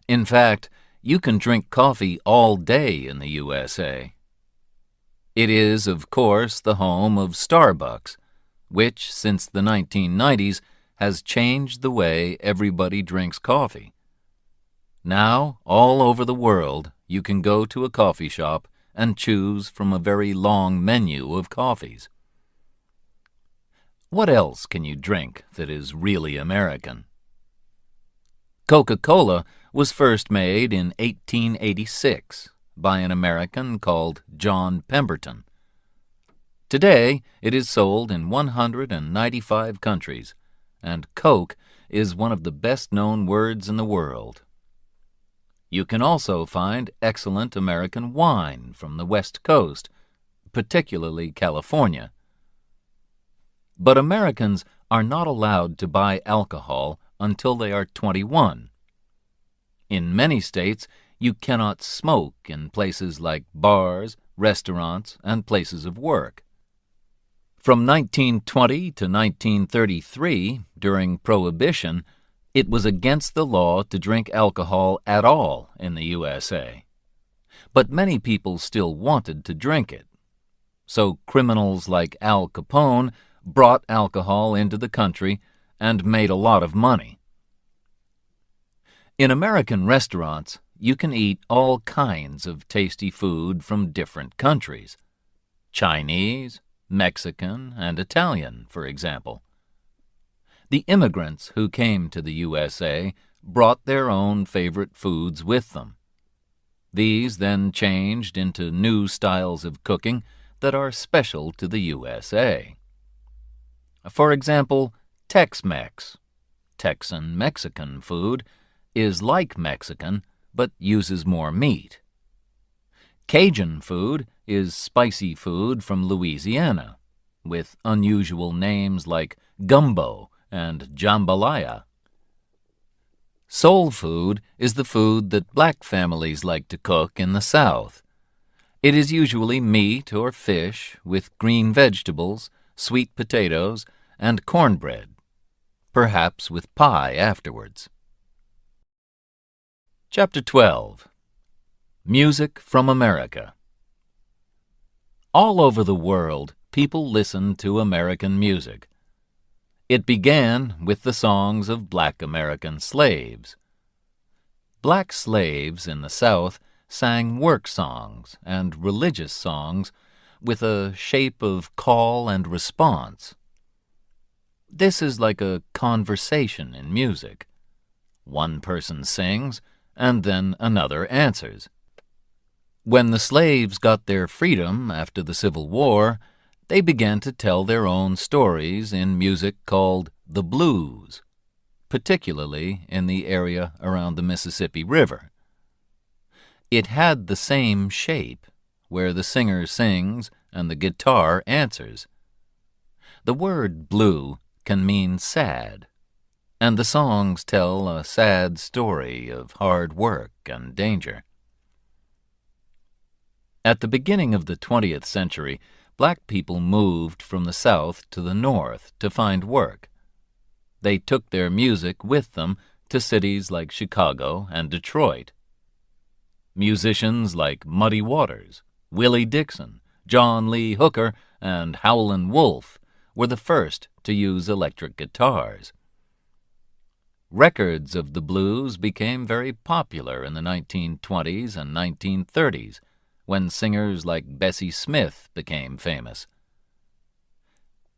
Speaker 1: In fact, you can drink coffee all day in the USA. It is, of course, the home of Starbucks, which, since the 1990s, has changed the way everybody drinks coffee. Now, all over the world, you can go to a coffee shop and choose from a very long menu of coffees. What else can you drink that is really American? Coca-Cola was first made in 1886 by an American called John Pemberton. Today, it is sold in 195 countries, and Coke is one of the best-known words in the world. You can also find excellent American wine from the West Coast, particularly California. But Americans are not allowed to buy alcohol until they are 21. In many states, you cannot smoke in places like bars, restaurants, and places of work. From 1920 to 1933, during Prohibition, it was against the law to drink alcohol at all in the USA. But many people still wanted to drink it. So criminals like Al Capone brought alcohol into the country and made a lot of money. In American restaurants, you can eat all kinds of tasty food from different countries. Chinese, Mexican, and Italian, for example. The immigrants who came to the USA brought their own favorite foods with them. These then changed into new styles of cooking that are special to the USA. For example, Tex-Mex, Texan Mexican food, is like Mexican but uses more meat. Cajun food is spicy food from Louisiana, with unusual names like gumbo and jambalaya. Soul food is the food that black families like to cook in the South. It is usually meat or fish with green vegetables, sweet potatoes, and cornbread, perhaps with pie afterwards. Chapter 12. Music from America. All over the world, people listen to American music. It began with the songs of black American slaves. Black slaves in the South sang work songs and religious songs with a shape of call and response. This is like a conversation in music. One person sings, and then another answers. When the slaves got their freedom after the Civil War, they began to tell their own stories in music called the blues, particularly in the area around the Mississippi River. It had the same shape, where the singer sings and the guitar answers. The word blue can mean sad, and the songs tell a sad story of hard work and danger. At the beginning of the 20th century, black people moved from the South to the North to find work. They took their music with them to cities like Chicago and Detroit. Musicians like Muddy Waters, Willie Dixon, John Lee Hooker, and Howlin' Wolf were the first to use electric guitars. Records of the blues became very popular in the 1920s and 1930s, when singers like Bessie Smith became famous.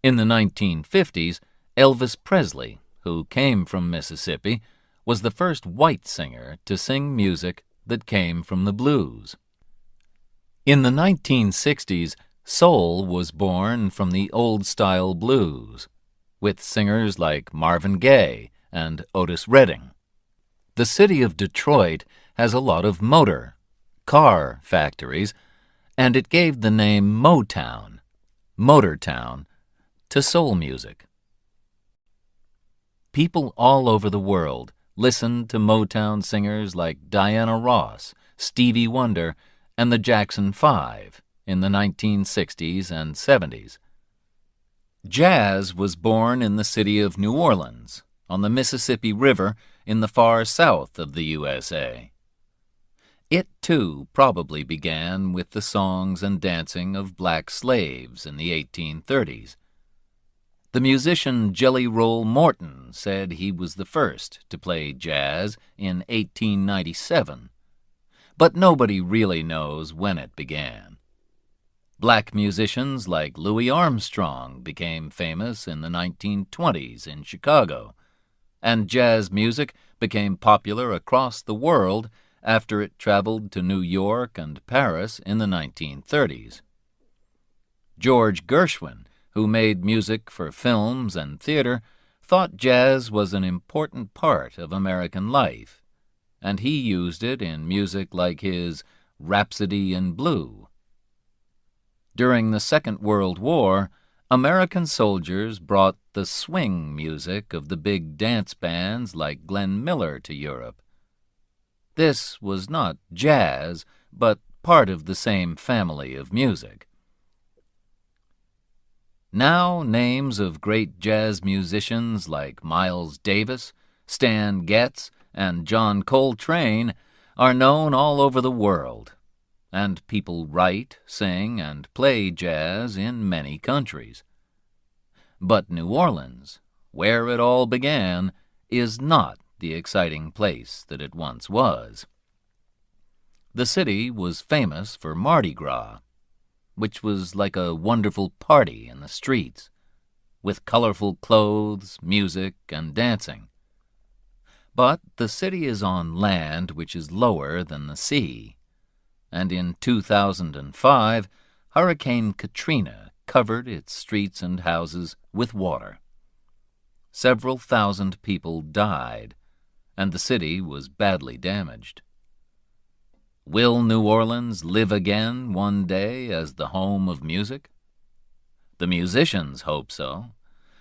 Speaker 1: In the 1950s, Elvis Presley, who came from Mississippi, was the first white singer to sing music that came from the blues. In the 1960s, soul was born from the old-style blues, with singers like Marvin Gaye and Otis Redding. The city of Detroit has a lot of car factories, and it gave the name Motown, Motortown, to soul music. People all over the world listened to Motown singers like Diana Ross, Stevie Wonder, and the Jackson 5 in the 1960s and 70s. Jazz was born in the city of New Orleans, on the Mississippi River in the far south of the USA. It, too, probably began with the songs and dancing of black slaves in the 1830s. The musician Jelly Roll Morton said he was the first to play jazz in 1897, but nobody really knows when it began. Black musicians like Louis Armstrong became famous in the 1920s in Chicago, and jazz music became popular across the world after it traveled to New York and Paris in the 1930s. George Gershwin, who made music for films and theater, thought jazz was an important part of American life, and he used it in music like his Rhapsody in Blue. During the Second World War, American soldiers brought the swing music of the big dance bands like Glenn Miller to Europe. This was not jazz, but part of the same family of music. Now names of great jazz musicians like Miles Davis, Stan Getz, and John Coltrane are known all over the world, and people write, sing, and play jazz in many countries. But New Orleans, where it all began, is not the exciting place that it once was. The city was famous for Mardi Gras, which was like a wonderful party in the streets, with colorful clothes, music, and dancing. But the city is on land which is lower than the sea, and in 2005, Hurricane Katrina covered its streets and houses with water. Several thousand people died, and the city was badly damaged. Will New Orleans live again one day as the home of music? The musicians hope so,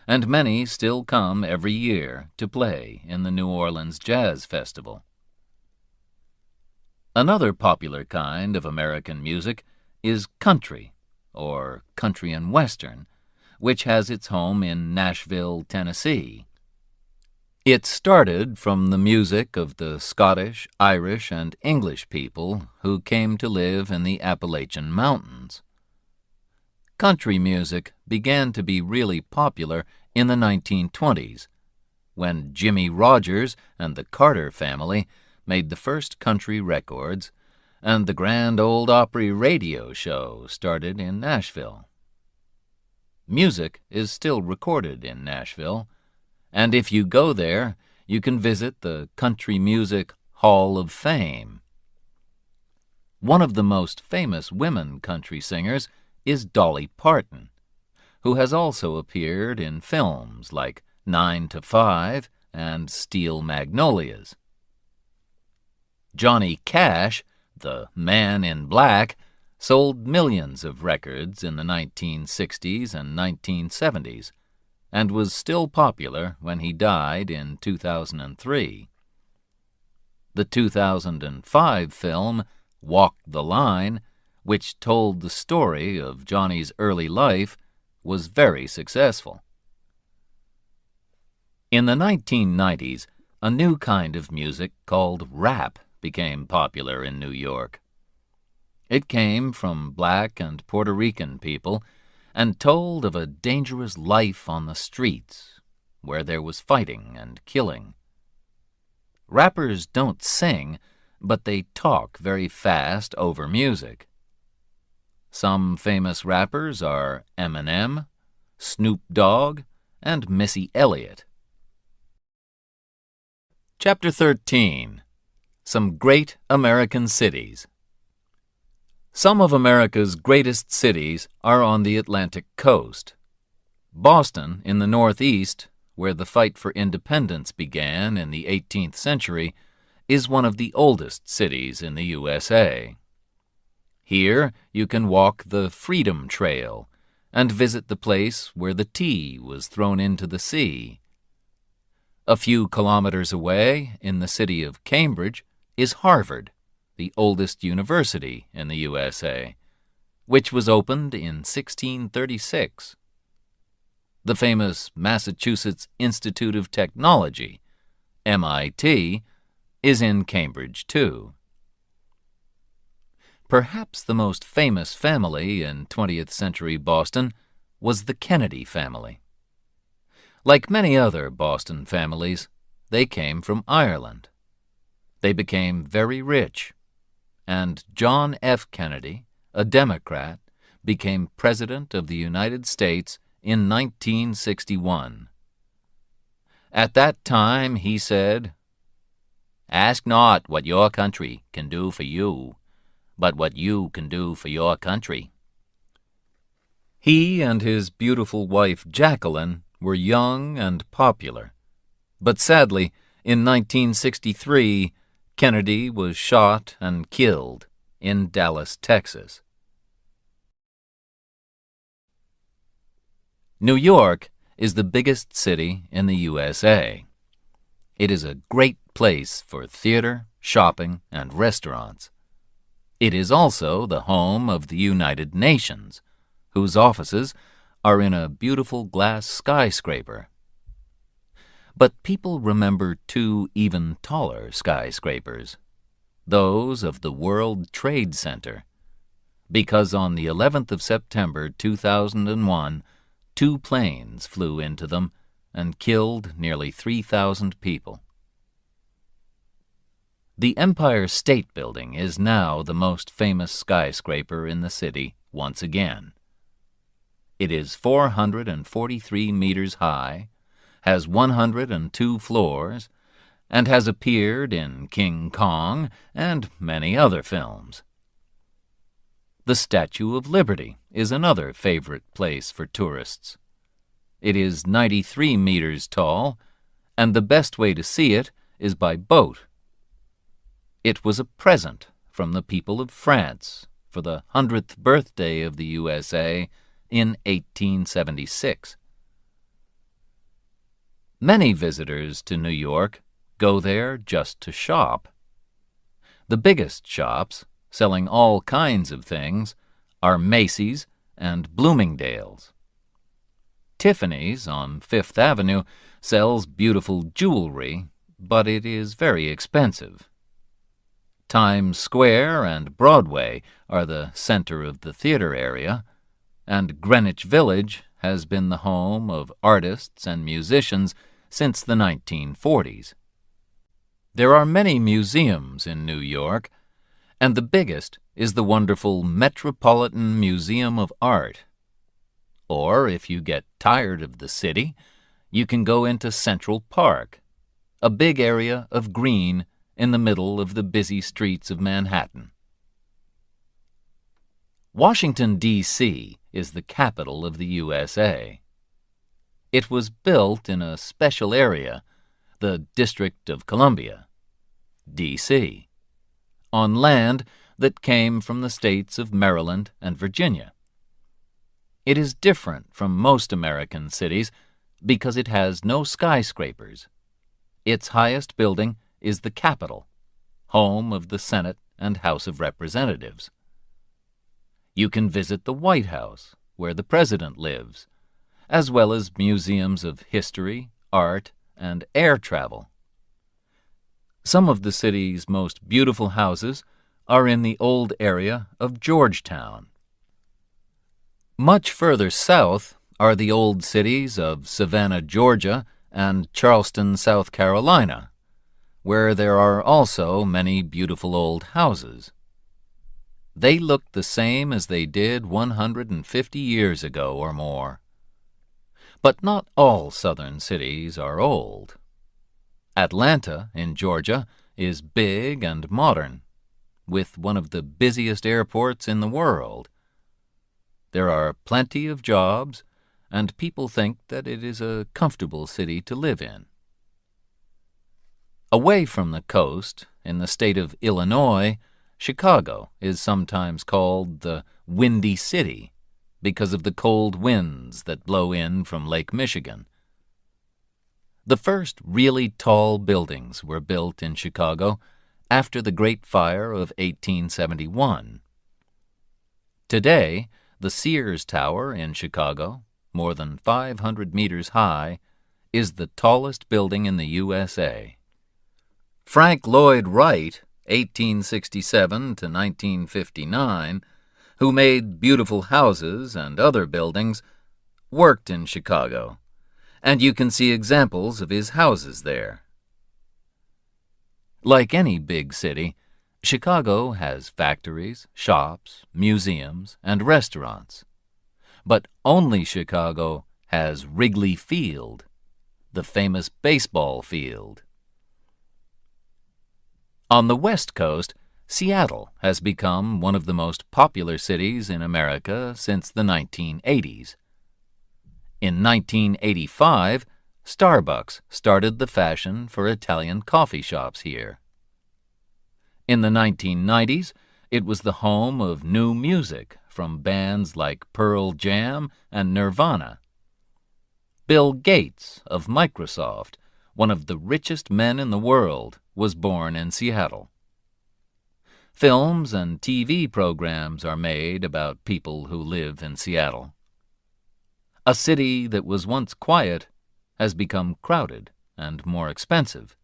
Speaker 1: and many still come every year to play in the New Orleans Jazz Festival. Another popular kind of American music is country, or country and western, which has its home in Nashville, Tennessee. It started from the music of the Scottish, Irish, and English people who came to live in the Appalachian Mountains. Country music began to be really popular in the 1920s, when Jimmie Rodgers and the Carter family made the first country records, and the Grand Ole Opry radio show started in Nashville. Music is still recorded in Nashville, and if you go there, you can visit the Country Music Hall of Fame. One of the most famous women country singers is Dolly Parton, who has also appeared in films like 9 to 5 and Steel Magnolias. Johnny Cash, the Man in Black, sold millions of records in the 1960s and 1970s, and was still popular when he died in 2003. The 2005 film Walk the Line, which told the story of Johnny's early life, was very successful. In the 1990s, a new kind of music called rap became popular in New York. It came from black and Puerto Rican people and told of a dangerous life on the streets where there was fighting and killing. Rappers don't sing, but they talk very fast over music. Some famous rappers are Eminem, Snoop Dogg, and Missy Elliott. Chapter 13. Some Great American Cities. Some of America's greatest cities are on the Atlantic coast. Boston, in the Northeast, where the fight for independence began in the 18th century, is one of the oldest cities in the USA. Here you can walk the Freedom Trail and visit the place where the tea was thrown into the sea. A few kilometers away, in the city of Cambridge, is Harvard, the oldest university in the USA, which was opened in 1636. The famous Massachusetts Institute of Technology, MIT, is in Cambridge, too. Perhaps the most famous family in 20th century Boston was the Kennedy family. Like many other Boston families, they came from Ireland. They became very rich, and John F. Kennedy, a Democrat, became President of the United States in 1961. At that time he said, "Ask not what your country can do for you, but what you can do for your country." He and his beautiful wife Jacqueline were young and popular, but sadly, in 1963, Kennedy was shot and killed in Dallas, Texas. New York is the biggest city in the USA. It is a great place for theater, shopping, and restaurants. It is also the home of the United Nations, whose offices are in a beautiful glass skyscraper. But people remember two even taller skyscrapers, those of the World Trade Center, because on the 11th of September 2001, 2 planes flew into them and killed nearly 3,000 people. The Empire State Building is now the most famous skyscraper in the city once again. It is 443 meters high, has 102 floors, and has appeared in King Kong and many other films. The Statue of Liberty is another favorite place for tourists. It is 93 meters tall, and the best way to see it is by boat. It was a present from the people of France for the 100th birthday of the USA in 1876. Many visitors to New York go there just to shop. The biggest shops, selling all kinds of things, are Macy's and Bloomingdale's. Tiffany's on Fifth Avenue sells beautiful jewelry, but it is very expensive. Times Square and Broadway are the center of the theater area, and Greenwich Village has been the home of artists and musicians since the 1940s. There are many museums in New York, and the biggest is the wonderful Metropolitan Museum of Art. Or, if you get tired of the city, you can go into Central Park, a big area of green in the middle of the busy streets of Manhattan. Washington, D.C. is the capital of the USA. It was built in a special area, the District of Columbia, D.C., on land that came from the states of Maryland and Virginia. It is different from most American cities because it has no skyscrapers. Its highest building is the Capitol, home of the Senate and House of Representatives. You can visit the White House, where the President lives, as well as museums of history, art, and air travel. Some of the city's most beautiful houses are in the old area of Georgetown. Much further south are the old cities of Savannah, Georgia, and Charleston, South Carolina, where there are also many beautiful old houses. They look the same as they did 150 years ago or more. But not all southern cities are old. Atlanta, in Georgia, is big and modern, with one of the busiest airports in the world. There are plenty of jobs, and people think that it is a comfortable city to live in. Away from the coast, in the state of Illinois, Chicago is sometimes called the Windy City because of the cold winds that blow in from Lake Michigan. The first really tall buildings were built in Chicago after the Great Fire of 1871. Today, the Sears Tower in Chicago, more than 500 meters high, is the tallest building in the USA. Frank Lloyd Wright, 1867 to 1959, who made beautiful houses and other buildings, worked in Chicago, and you can see examples of his houses there. Like any big city, Chicago has factories, shops, museums, and restaurants. But only Chicago has Wrigley Field, the famous baseball field. On the West Coast, Seattle has become one of the most popular cities in America since the 1980s. In 1985, Starbucks started the fashion for Italian coffee shops here. In the 1990s, it was the home of new music from bands like Pearl Jam and Nirvana. Bill Gates of Microsoft, one of the richest men in the world, was born in Seattle. Films and TV programs are made about people who live in Seattle. A city that was once quiet has become crowded and more expensive.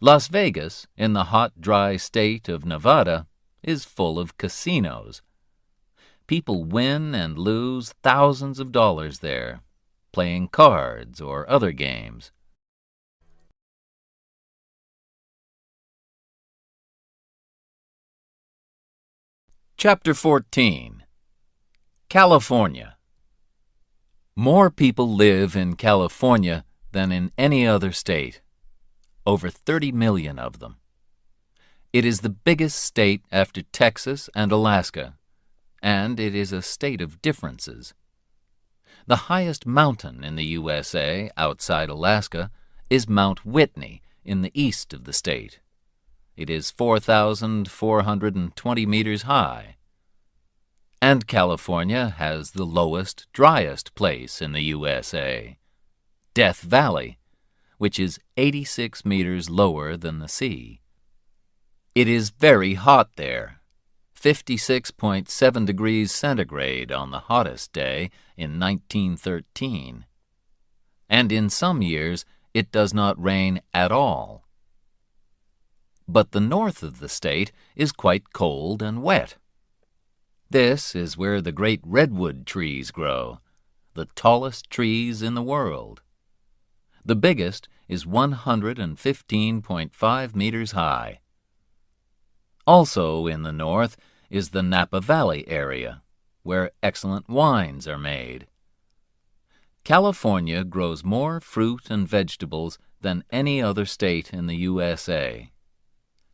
Speaker 1: Las Vegas, in the hot, dry state of Nevada, is full of casinos. People win and lose thousands of dollars there, playing cards or other games. Chapter 14. California. More people live in California than in any other state. Over 30 million of them. It is the biggest state after Texas and Alaska, and it is a state of differences. The highest mountain in the USA outside Alaska is Mount Whitney in the east of the state. It is 4,420 meters high. And California has the lowest, driest place in the USA, Death Valley, which is 86 meters lower than the sea. It is very hot there, 56.7 degrees centigrade on the hottest day in 1913. And in some years, it does not rain at all. But the north of the state is quite cold and wet. This is where the great redwood trees grow, the tallest trees in the world. The biggest is 115.5 meters high. Also in the north is the Napa Valley area, where excellent wines are made. California grows more fruit and vegetables than any other state in the USA.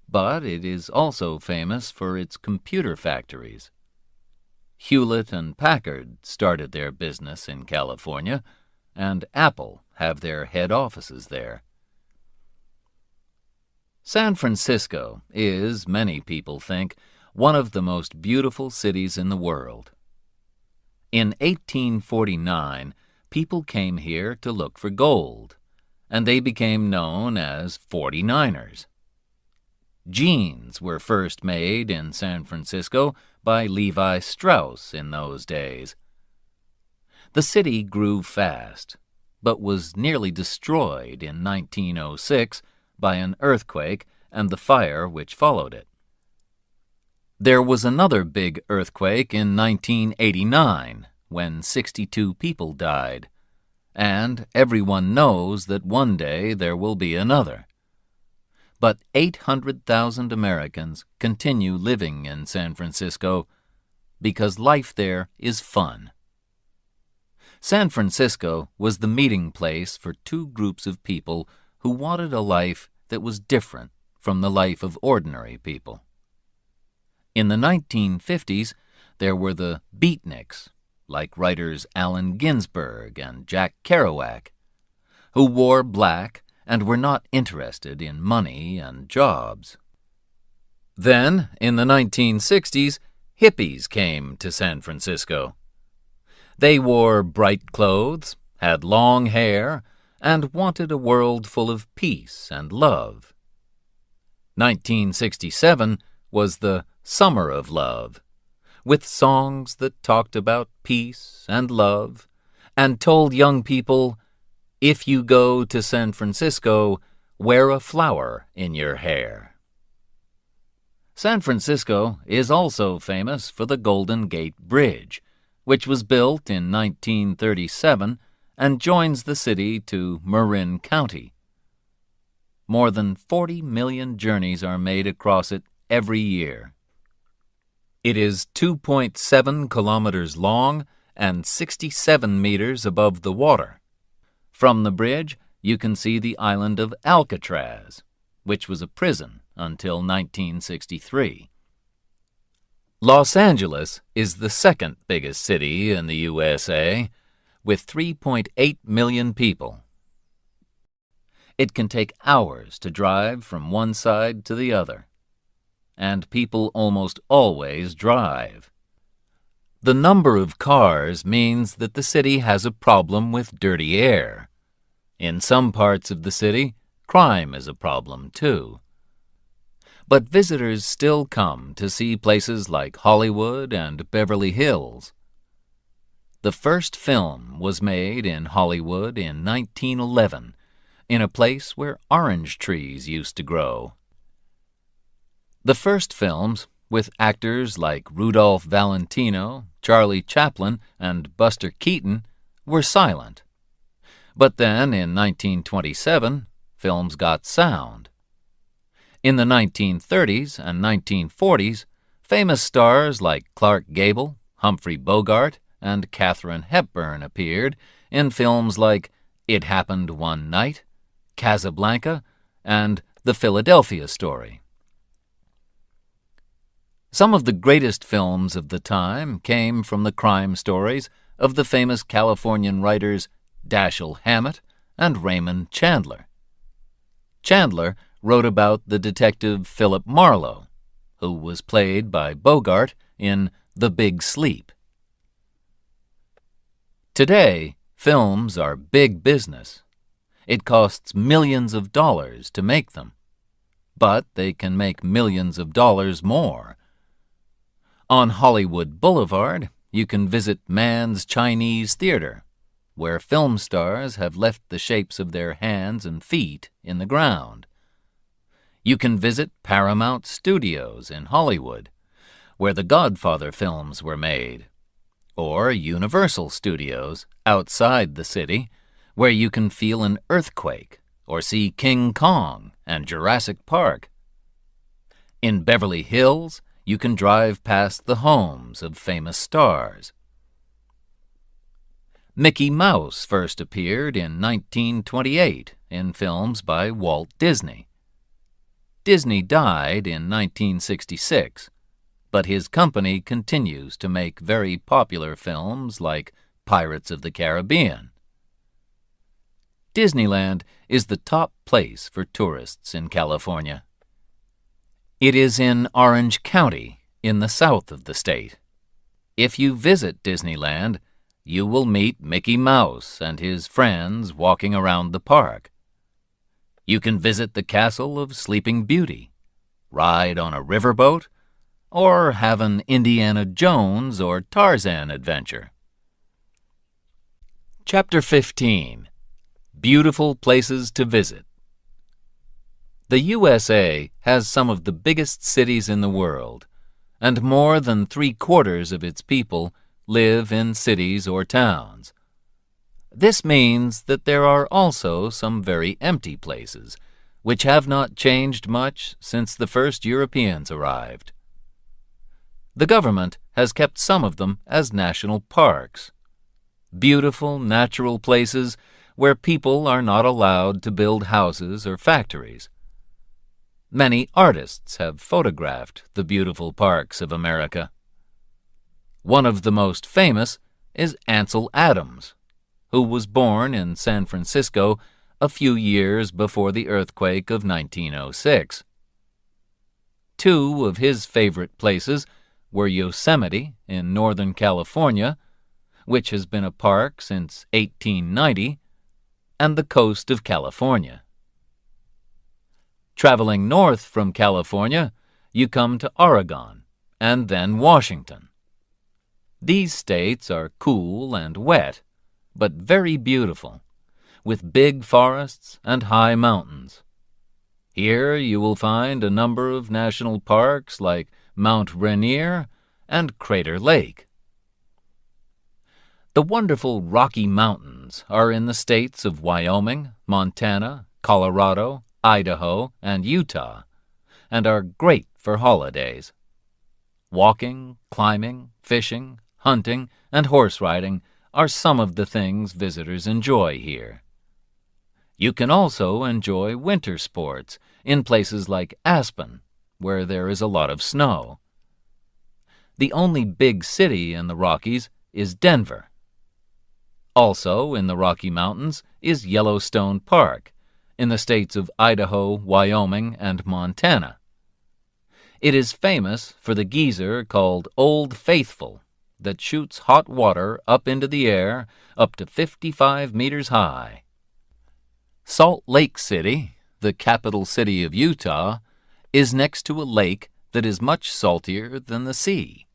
Speaker 1: But it is also famous for its computer factories. Hewlett and Packard started their business in California, and Apple have their head offices there. San Francisco is, many people think, one of the most beautiful cities in the world. In 1849, people came here to look for gold, and they became known as 49ers. Jeans were first made in San Francisco by Levi Strauss in those days. The city grew fast, but was nearly destroyed in 1906 by an earthquake and the fire which followed it. There was another big earthquake in 1989 when 62 people died, and everyone knows that one day there will be another. But 800,000 Americans continue living in San Francisco because life there is fun. San Francisco was the meeting place for two groups of people who wanted a life that was different from the life of ordinary people. In the 1950s, there were the beatniks, like writers Allen Ginsberg and Jack Kerouac, who wore black and were not interested in money and jobs. Then, in the 1960s, hippies came to San Francisco. They wore bright clothes, had long hair, and wanted a world full of peace and love. 1967 was the Summer of Love, with songs that talked about peace and love and told young people, if you go to San Francisco, wear a flower in your hair. San Francisco is also famous for the Golden Gate Bridge, which was built in 1937 and joins the city to Marin County. More than 40 million journeys are made across it every year. It is 2.7 kilometers long and 67 meters above the water. From the bridge, you can see the island of Alcatraz, which was a prison until 1963. Los Angeles is the second biggest city in the USA, with 3.8 million people. It can take hours to drive from one side to the other, and people almost always drive. The number of cars means that the city has a problem with dirty air. In some parts of the city, crime is a problem too. But visitors still come to see places like Hollywood and Beverly Hills. The first film was made in Hollywood in 1911, in a place where orange trees used to grow. The first films, with actors like Rudolph Valentino, Charlie Chaplin, and Buster Keaton, were silent. But then, in 1927, films got sound. In the 1930s and 1940s, famous stars like Clark Gable, Humphrey Bogart, and Katharine Hepburn appeared in films like It Happened One Night, Casablanca, and The Philadelphia Story. Some of the greatest films of the time came from the crime stories of the famous Californian writers Dashiell Hammett and Raymond Chandler. Chandler wrote about the detective Philip Marlowe, who was played by Bogart in The Big Sleep. Today, films are big business. It costs millions of dollars to make them, but they can make millions of dollars more. On Hollywood Boulevard, you can visit Mann's Chinese Theater, where film stars have left the shapes of their hands and feet in the ground. You can visit Paramount Studios in Hollywood, where the Godfather films were made, or Universal Studios outside the city, where you can feel an earthquake or see King Kong and Jurassic Park. In Beverly Hills, you can drive past the homes of famous stars. Mickey Mouse first appeared in 1928 in films by Walt Disney. Disney died in 1966, but his company continues to make very popular films like Pirates of the Caribbean. Disneyland is the top place for tourists in California. It is in Orange County, in the south of the state. If you visit Disneyland, you will meet Mickey Mouse and his friends walking around the park. You can visit the Castle of Sleeping Beauty, ride on a riverboat, or have an Indiana Jones or Tarzan adventure. Chapter 15. Beautiful Places to Visit. The USA has some of the biggest cities in the world, and more than 3/4 of its people live in cities or towns. This means that there are also some very empty places, which have not changed much since the first Europeans arrived. The government has kept some of them as national parks, beautiful natural places where people are not allowed to build houses or factories. Many artists have photographed the beautiful parks of America. One of the most famous is Ansel Adams, who was born in San Francisco a few years before the earthquake of 1906. Two of his favorite places were Yosemite in Northern California, which has been a park since 1890, and the coast of California. Traveling north from California, you come to Oregon and then Washington. These states are cool and wet, but very beautiful, with big forests and high mountains. Here you will find a number of national parks like Mount Rainier and Crater Lake. The wonderful Rocky Mountains are in the states of Wyoming, Montana, Colorado, Idaho, and Utah, and are great for holidays. Walking, climbing, fishing, hunting, and horse riding are some of the things visitors enjoy here. You can also enjoy winter sports in places like Aspen, where there is a lot of snow. The only big city in the Rockies is Denver. Also in the Rocky Mountains is Yellowstone Park, in the states of Idaho, Wyoming, and Montana. It is famous for the geyser called Old Faithful that shoots hot water up into the air up to 55 meters high. Salt Lake City, the capital city of Utah, is next to a lake that is much saltier than the sea.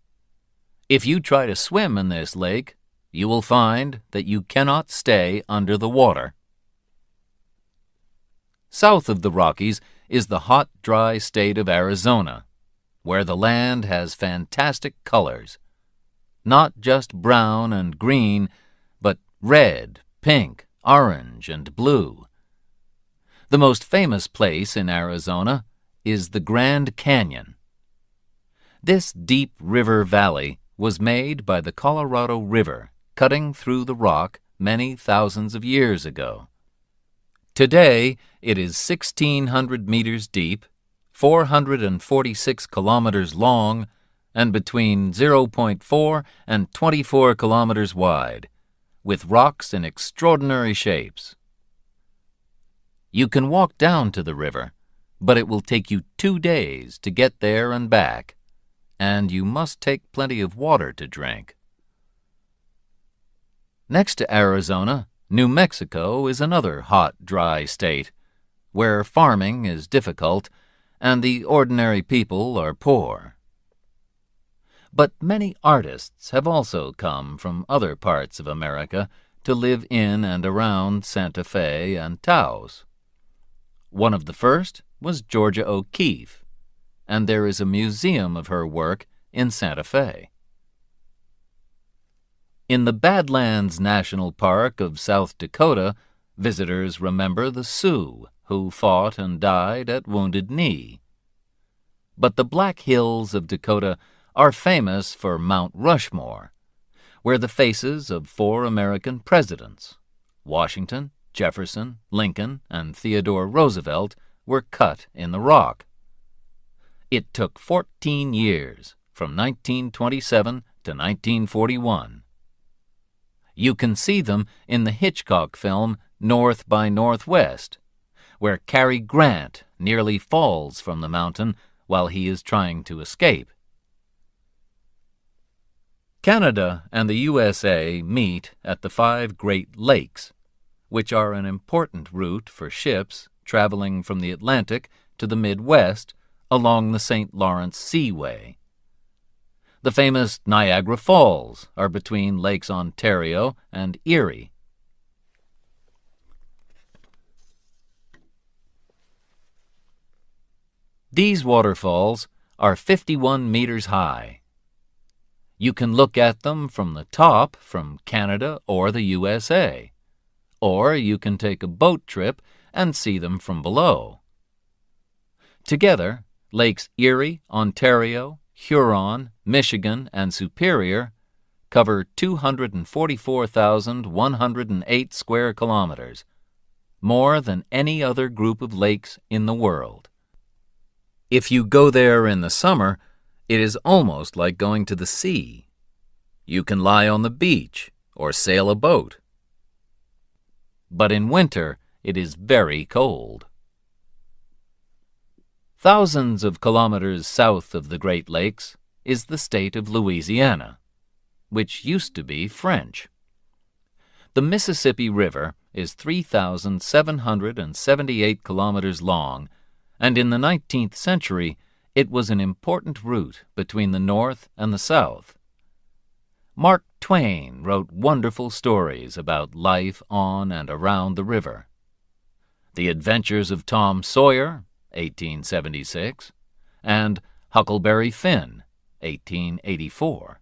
Speaker 1: If you try to swim in this lake, you will find that you cannot stay under the water. South of the Rockies is the hot, dry state of Arizona, where the land has fantastic colors. Not just brown and green, but red, pink, orange, and blue. The most famous place in Arizona is the Grand Canyon. This deep river valley was made by the Colorado River cutting through the rock many thousands of years ago. Today, it is 1,600 meters deep, 446 kilometers long, and between 0.4 and 24 kilometers wide, with rocks in extraordinary shapes. You can walk down to the river, but it will take you 2 days to get there and back, and you must take plenty of water to drink. Next to Arizona, New Mexico is another hot, dry state, where farming is difficult and the ordinary people are poor. But many artists have also come from other parts of America to live in and around Santa Fe and Taos. One of the first was Georgia O'Keeffe, and there is a museum of her work in Santa Fe. In the Badlands National Park of South Dakota, visitors remember the Sioux who fought and died at Wounded Knee. But the Black Hills of Dakota are famous for Mount Rushmore, where the faces of 4 American presidents, Washington, Jefferson, Lincoln, and Theodore Roosevelt, were cut in the rock. It took 14 years, from 1927 to 1941. You can see them in the Hitchcock film North by Northwest, where Cary Grant nearly falls from the mountain while he is trying to escape. Canada and the USA meet at the 5 Great Lakes, which are an important route for ships traveling from the Atlantic to the Midwest along the St. Lawrence Seaway. The famous Niagara Falls are between Lakes Ontario and Erie. These waterfalls are 51 meters high. You can look at them from the top from Canada or the USA, or you can take a boat trip and see them from below. Together, Lakes Erie, Ontario, Huron, Michigan, and Superior cover 244,108 square kilometers, more than any other group of lakes in the world. If you go there in the summer, it is almost like going to the sea. You can lie on the beach or sail a boat. But in winter, it is very cold. Thousands of kilometers south of the Great Lakes is the state of Louisiana, which used to be French. The Mississippi River is 3,778 kilometers long, and in the 19th century it was an important route between the North and the South. Mark Twain wrote wonderful stories about life on and around the river. The Adventures of Tom Sawyer, 1876, and Huckleberry Finn, 1884.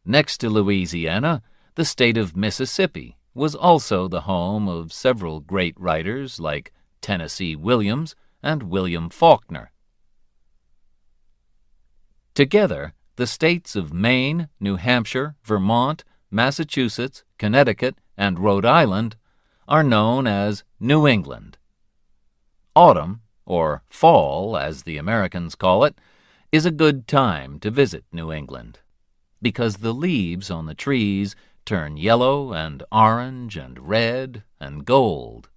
Speaker 1: Next to Louisiana, the state of Mississippi was also the home of several great writers like Tennessee Williams and William Faulkner. Together, the states of Maine, New Hampshire, Vermont, Massachusetts, Connecticut, and Rhode Island are known as New England. Autumn, or fall as the Americans call it, is a good time to visit New England, because the leaves on the trees turn yellow and orange and red and gold.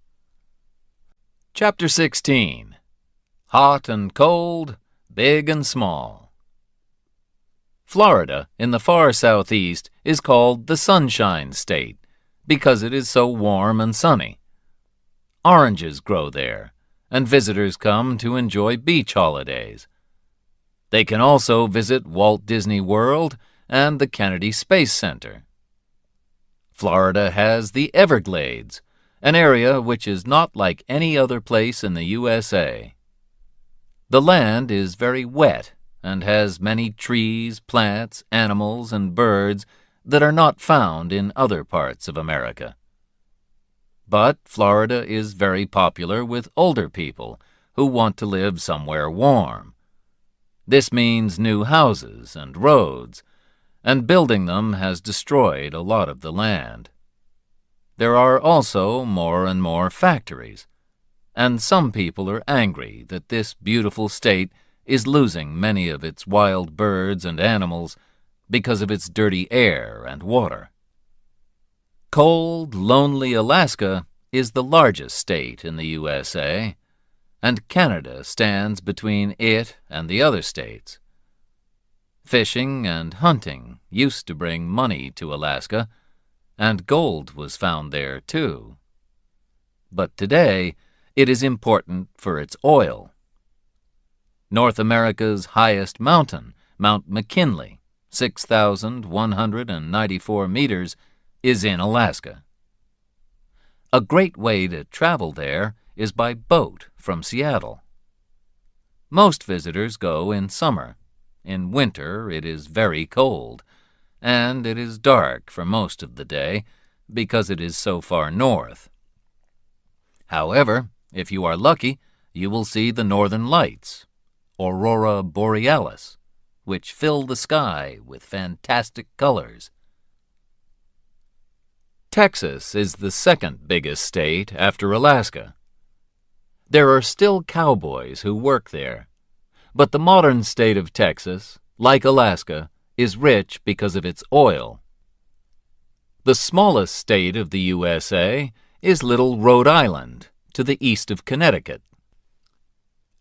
Speaker 1: Chapter 16. Hot and Cold, Big and Small. Florida, in the far southeast, is called the Sunshine State because it is so warm and sunny. Oranges grow there, and visitors come to enjoy beach holidays. They can also visit Walt Disney World and the Kennedy Space Center. Florida has the Everglades, an area which is not like any other place in the USA. The land is very wet and has many trees, plants, animals, and birds that are not found in other parts of America. But Florida is very popular with older people who want to live somewhere warm. This means new houses and roads, and building them has destroyed a lot of the land. There are also more and more factories, and some people are angry that this beautiful state is losing many of its wild birds and animals because of its dirty air and water. Cold, lonely Alaska is the largest state in the USA, and Canada stands between it and the other states. Fishing and hunting used to bring money to Alaska, and gold was found there too. But today, it is important for its oil. North America's highest mountain, Mount McKinley, 6,194 meters, is in Alaska. A great way to travel there is by boat from Seattle. Most visitors go in summer. In winter, it is very cold, and it is dark for most of the day because it is so far north. However, if you are lucky, you will see the northern lights, Aurora Borealis, which fill the sky with fantastic colors. Texas is the second biggest state after Alaska. There are still cowboys who work there, but the modern state of Texas, like Alaska, is rich because of its oil. The smallest state of the USA is little Rhode Island, to the east of Connecticut.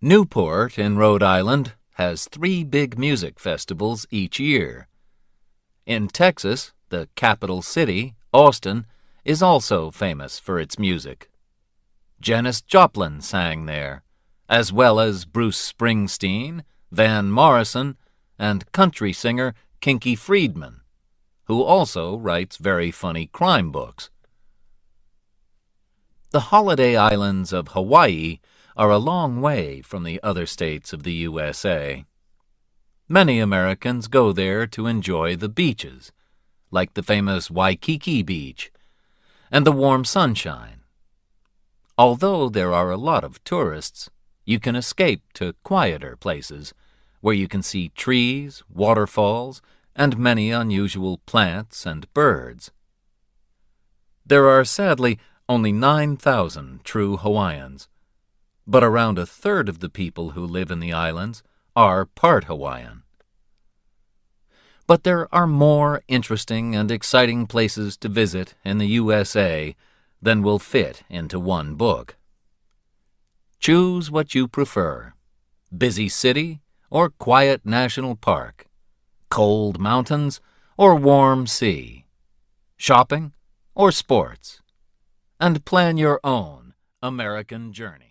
Speaker 1: Newport in Rhode Island has 3 big music festivals each year. In Texas, the capital city, Austin, is also famous for its music. Janis Joplin sang there, as well as Bruce Springsteen, Van Morrison, and country singer Kinky Friedman, who also writes very funny crime books. The holiday islands of Hawaii are a long way from the other states of the USA. Many Americans go there to enjoy the beaches, like the famous Waikiki Beach, and the warm sunshine. Although there are a lot of tourists, you can escape to quieter places where you can see trees, waterfalls, and many unusual plants and birds. There are sadly only 9,000 true Hawaiians, but around a third of the people who live in the islands are part Hawaiian. But there are more interesting and exciting places to visit in the USA than will fit into one book. Choose what you prefer: busy city or quiet national park, cold mountains or warm sea, shopping or sports, and plan your own American journey.